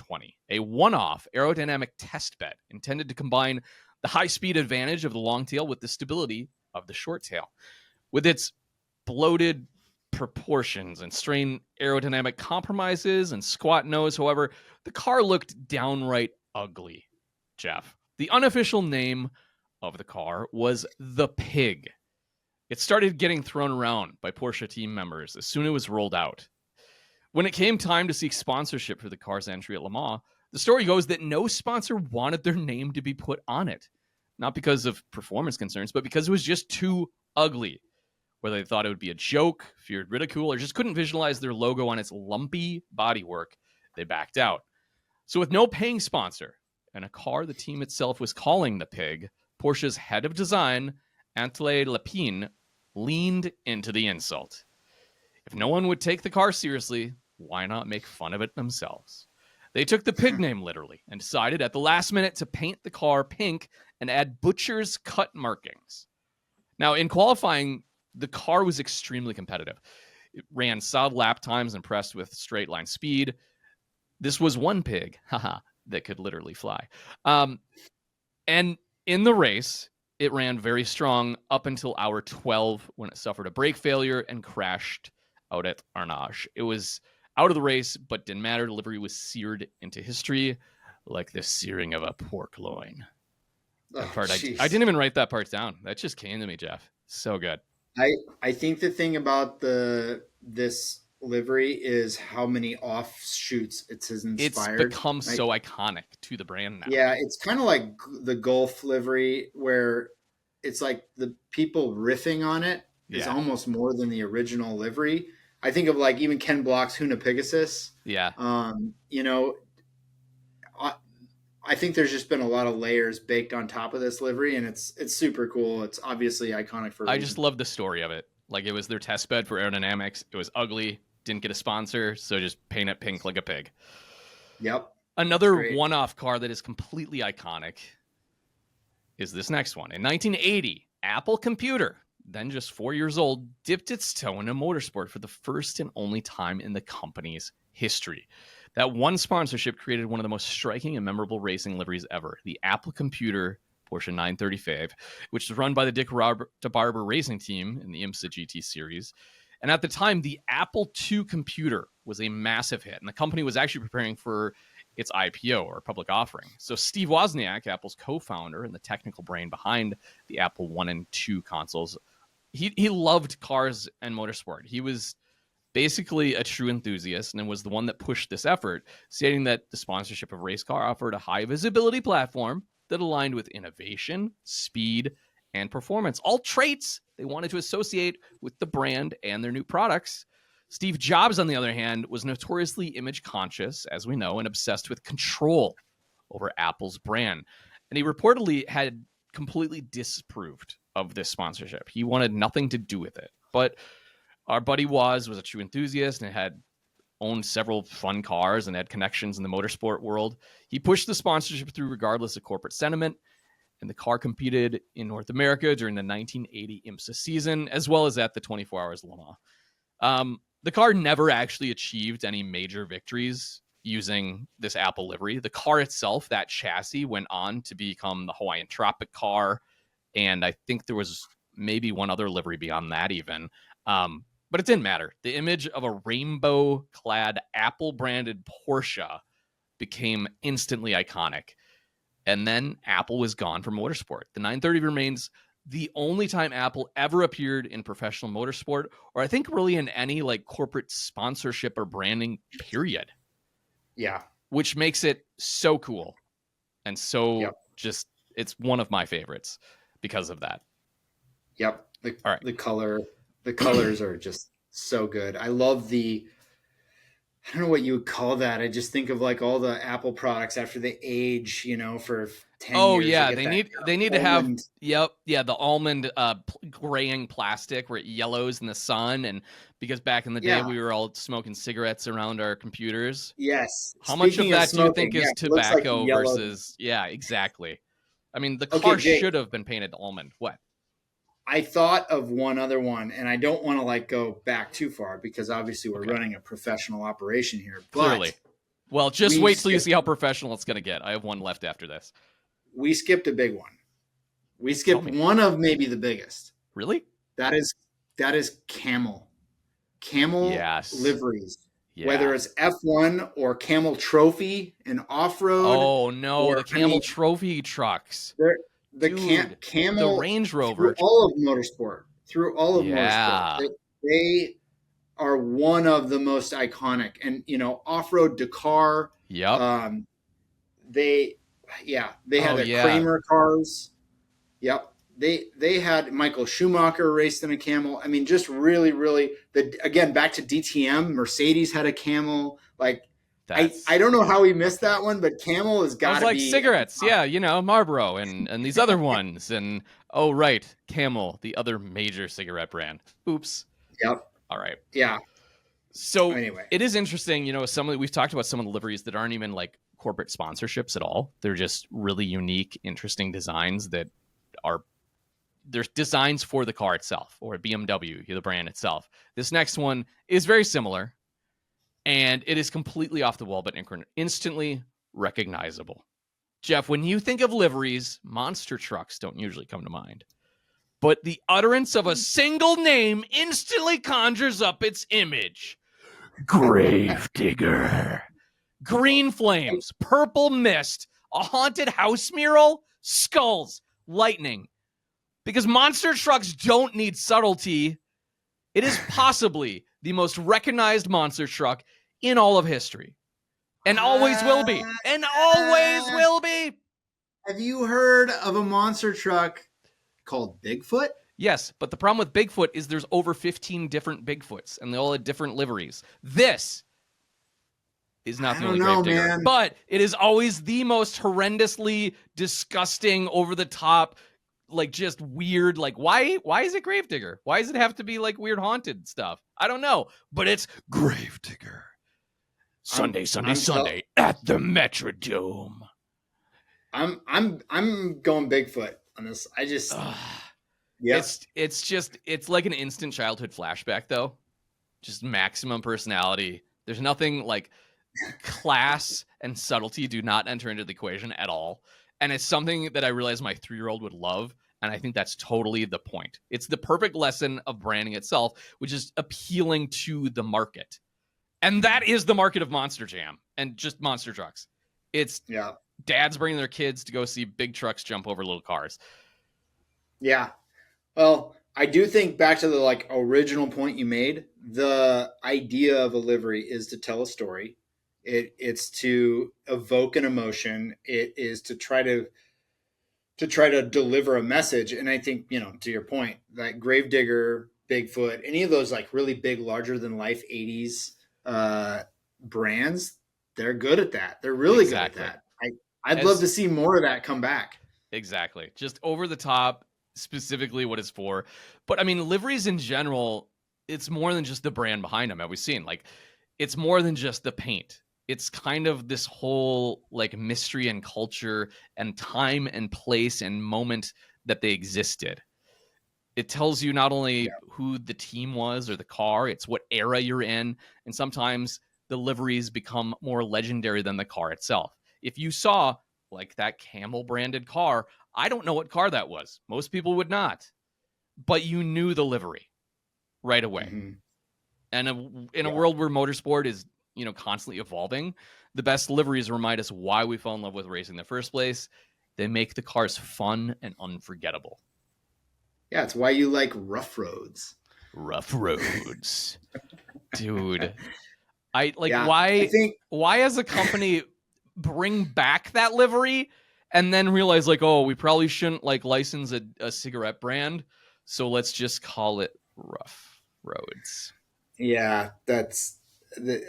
a one-off aerodynamic test bed intended to combine the high-speed advantage of the long tail with the stability of the short tail. With its bloated proportions and strained aerodynamic compromises and squat nose, however, the car looked downright ugly, Jeff. The unofficial name of the car was the Pig. It started getting thrown around by Porsche team members as soon as it was rolled out. When it came time to seek sponsorship for the car's entry at Le Mans, the story goes that no sponsor wanted their name to be put on it. Not because of performance concerns, but because it was just too ugly. Whether they thought it would be a joke, feared ridicule, or just couldn't visualize their logo on its lumpy bodywork, they backed out. So, with no paying sponsor and a car the team itself was calling the Pig, Porsche's head of design, Antle Lepine, leaned into the insult. If no one would take the car seriously, why not make fun of it themselves? They took the Pig name literally and decided at the last minute to paint the car pink and add butcher's cut markings. Now, in qualifying, the car was extremely competitive. It ran solid lap times and pressed with straight line speed. This was one Pig, haha, that could literally fly. And in the race, it ran very strong up until hour 12 when it suffered a brake failure and crashed out at Arnage. It was out of the race, but didn't matter. The livery was seared into history like the searing of a pork loin. That Oh, part, I jeez. didn't even write that part down. That just came to me, Jeff. So good. I think the thing about the this livery is how many offshoots it has It's inspired. become Like, so iconic to the brand now. yeah, it's kind of like the Gulf livery where it's like the people riffing on it is Yeah. almost more than the original livery. I think of like even Ken Block's Huna Pegasus. Yeah. You know, I, I think there's just been a lot of layers baked on top of this livery, and it's super cool. It's obviously iconic for a I just reason. love the story of it. Like it was their test bed for aerodynamics. It was ugly, didn't get a sponsor, so just paint it pink like a pig. Yep. It's Another great. one-off car that is completely iconic is this next one. In 1980, Apple Computer, then just 4 years old, dipped its toe into motorsport for the first and only time in the company's history. That one sponsorship created one of the most striking and memorable racing liveries ever, the Apple Computer Porsche 935, which was run by the Dick DeBarber racing team in the IMSA GT series. And at the time, the Apple II computer was a massive hit, and the company was actually preparing for its IPO, or public offering. So Steve Wozniak, Apple's co-founder and the technical brain behind the Apple 1 and 2 consoles, he loved cars and motorsport. He was basically a true enthusiast and was the one that pushed this effort, stating that the sponsorship of race car offered a high visibility platform that aligned with innovation, speed, and performance, all traits they wanted to associate with the brand and their new products. Steve Jobs, on the other hand, was notoriously image conscious, as we know, and obsessed with control over Apple's brand. And he reportedly had completely disapproved of this sponsorship. He wanted nothing to do with it. But our buddy was a true enthusiast and had owned several fun cars and had connections in the motorsport world. He pushed the sponsorship through regardless of corporate sentiment, and the car competed in North America during the 1980 IMSA season, as well as at the 24 Hours Le Mans. The car never actually achieved any major victories using this Apple livery. The car itself, that chassis, went on to become the Hawaiian Tropic car, and I think there was maybe one other livery beyond that even. But it didn't matter. The image of a rainbow-clad Apple-branded Porsche became instantly iconic. And then Apple was gone from motorsport. The 930 remains the only time Apple ever appeared in professional motorsport, or I think really in any like corporate sponsorship or branding period. Yeah. Which makes it so cool. And so Yep. just, it's one of my favorites because of that. Yep. All right. The colors are just so good. I love I don't know what you would call that. I just think of like all the Apple products after they age, for 10 Oh years. yeah, They get they need to that have almond. the almond graying plastic where it yellows in the sun, and because back in the day Yeah. we were all smoking cigarettes around our computers. Yes. How much of Speaking of that do you smoking, think yeah, is it looks like tobacco yellow. versus exactly. I mean, the Okay, car Jake, should have been painted almond. What? I thought of one other one, and I don't want to like go back too far because obviously we're Okay. running a professional operation here. Clearly. But Well, just we wait till you skipped see how professional it's going to get. I have one left after this. we skipped a big one. We Tell skipped me. one of maybe the biggest. Really? That is Camel. Camel Yes. liveries. Yeah. Whether it's F1 or Camel Trophy and off-road. Oh no, or, the Camel Trophy trucks. the Dude, Camel the Range through Rover. all of motorsport. Through all of motorsport. Yeah. They are one of the most iconic. And off-road Dakar. Yep. They had the Kramer cars. Yep. They had Michael Schumacher raced in a Camel. I mean, just really, really again, back to DTM, Mercedes had a Camel. Like I don't know how we missed that one, but Camel has got to like be cigarettes. Yeah, Marlboro and these other ones. And oh right, Camel, the other major cigarette brand. Oops. Yep. All right. Yeah. So anyway, it is interesting, we've talked about some of the liveries that aren't even like corporate sponsorships at all. They're just really unique, interesting designs that are there's designs for the car itself, or BMW, the brand itself. This next one is very similar, and it is completely off the wall, but instantly recognizable. Jeff, when you think of liveries, monster trucks don't usually come to mind. But the utterance of a single name instantly conjures up its image. Gravedigger. Green flames, purple mist, a haunted house mural, skulls, lightning. Because monster trucks don't need subtlety. It is possibly the most recognized monster truck in all of history. And always will be. And always will be. Have you heard of a monster truck called Bigfoot? Yes, but the problem with Bigfoot is there's over 15 different Bigfoots, and they all had different liveries. This is not the only Gravedigger, man. But it is always the most horrendously disgusting, over the top, like just weird. Like why is it Gravedigger? Why does it have to be like weird haunted stuff? I don't know, but it's Gravedigger. I'm Sunday, Sunday, I'm tell Sunday at the Metrodome. I'm going Bigfoot on this. I just Ugh. yeah. It's like an instant childhood flashback though. Just maximum personality. There's nothing like class and subtlety do not enter into the equation at all. And it's something that I realize my 3-year-old would love. And I think that's totally the point. It's the perfect lesson of branding itself, which is appealing to the market. And that is the market of Monster Jam and just monster trucks. It's Yeah. dads bringing their kids to go see big trucks jump over little cars. Yeah. Well, I do think back to the like original point you made. The idea of a livery is to tell a story. It's to evoke an emotion. It is to try to deliver a message. And I think, to your point, that Gravedigger, Bigfoot, any of those like really big, larger than life 80s brands, they're good at that. They're really good at Exactly. that. I'd love As to see more of that come back. Exactly. Just over the top, specifically what it's for. But I mean, liveries in general, it's more than just the brand behind them, as we've seen. Like, it's more than just the paint. It's kind of this whole like mystery and culture and time and place and moment that they existed. It tells you not only who the team was or the car, it's what era you're in. And sometimes the liveries become more legendary than the car itself. If you saw like that Camel branded car, I don't know what car that was. Most people would not, but you knew the livery right away. Mm-hmm. And in a Yeah. world where motorsport is, constantly evolving, the best liveries remind us why we fell in love with racing in the first place. They make the cars fun and unforgettable. Yeah, it's why you like rough roads. Rough roads. Dude. I like Yeah, I think why as a company bring back that livery and then realize like, oh, we probably shouldn't like license a cigarette brand, so let's just call it Rough Roads. yeah,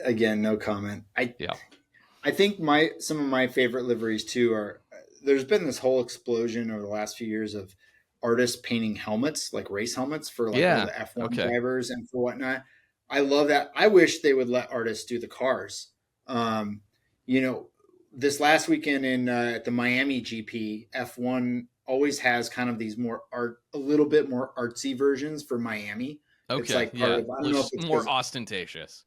again, no comment. I Yeah. I think some of my favorite liveries too are. There's been this whole explosion over the last few years of artists painting helmets, like race helmets for like all Yeah. the F1 Okay. drivers and for whatnot. I love that. I wish they would let artists do the cars. Um, you know, this last weekend in at the Miami GP, F1 always has kind of these a little bit more artsy versions for Miami. It's Okay. like part Yeah. of, I don't know if Just it's more because ostentatious.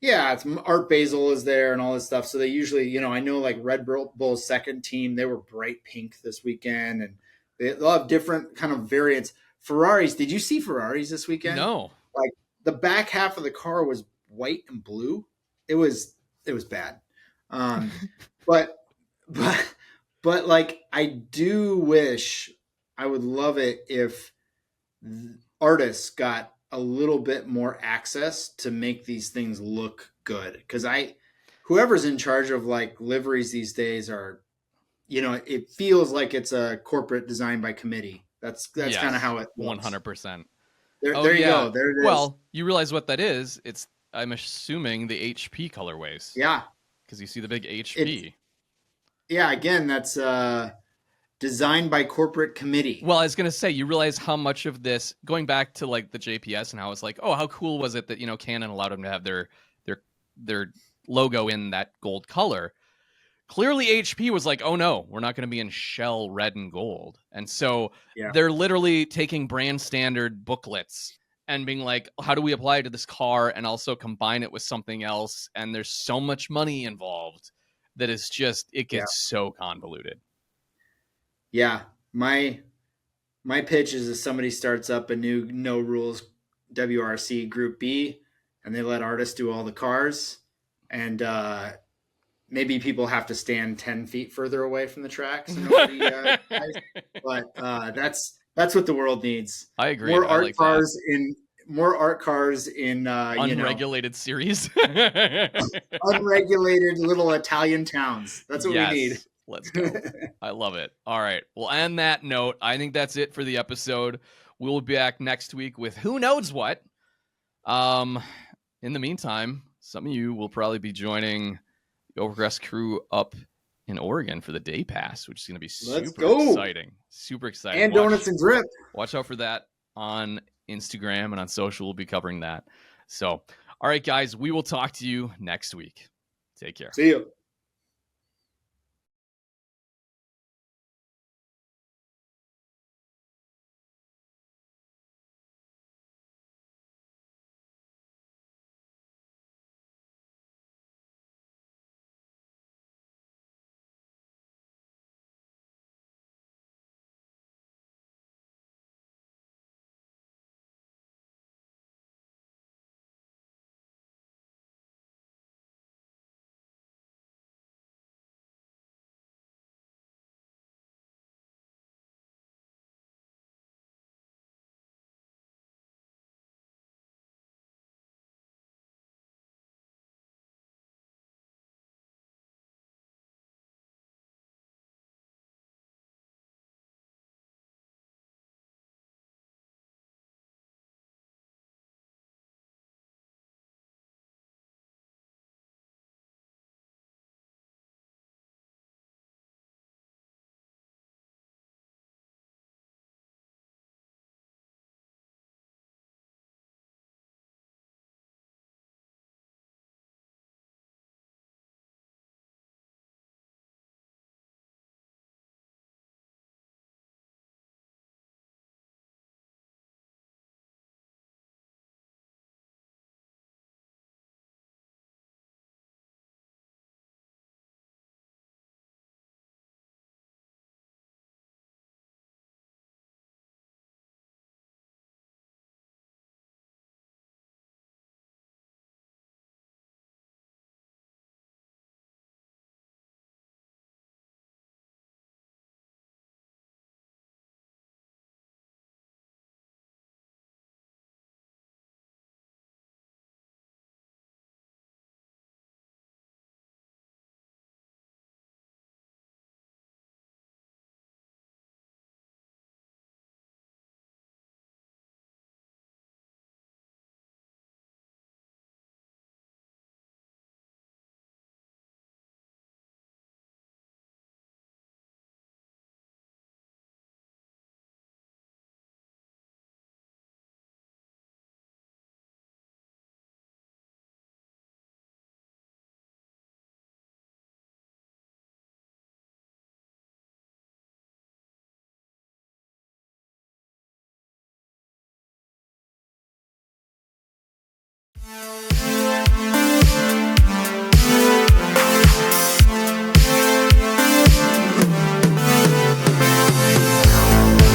yeah, it's Art Basel is there and all this stuff. So they usually, I know like Red Bull's second team, they were bright pink this weekend, and they'll have different kind of variants. Ferraris, did you see Ferraris this weekend? No. Like the back half of the car was white and blue. It was bad. Um, but but but like I do wish I would love it if artists got a little bit more access to make these things look good because whoever's in charge of like liveries these days are it feels like it's a corporate design by committee. That's kind of Yes. how it looks. 100%. there, Oh there you yeah. go, there it is. Well, you realize what that is? It's, I'm assuming, the HP colorways, Yeah, because you see the big it's HP. yeah, again, that's designed by corporate committee. Well, I was gonna say, you realize how much of this, going back to like the JPS and how it's like, oh, how cool was it that Canon allowed them to have their their logo in that gold color? Clearly, HP was like, oh no, we're not going to be in shell red and gold, and so Yeah, they're literally taking brand standard booklets and being like, how do we apply it to this car and also combine it with something else? And there's so much money involved that it's just, it yeah, gets so convoluted. yeah. My pitch is if somebody starts up a new no rules WRC Group B and they let artists do all the cars, and maybe people have to stand 10 feet further away from the tracks and nobody dies. But that's what the world needs. I agree. More I art like that. cars in more art cars in Unregulated series. unregulated little Italian towns. That's what we need. Yes, let's go. I love it. All right. Well, on that note, I think that's it for the episode. We'll be back next week with who knows what. Um, in the meantime, some of you will probably be joining the Overcrest crew up in Oregon for the day pass, which is going to be Let's super go. exciting. Super exciting. And donuts and drip. Watch out for that on Instagram and on social. We'll be covering that. So, all right, guys, we will talk to you next week. Take care. See you.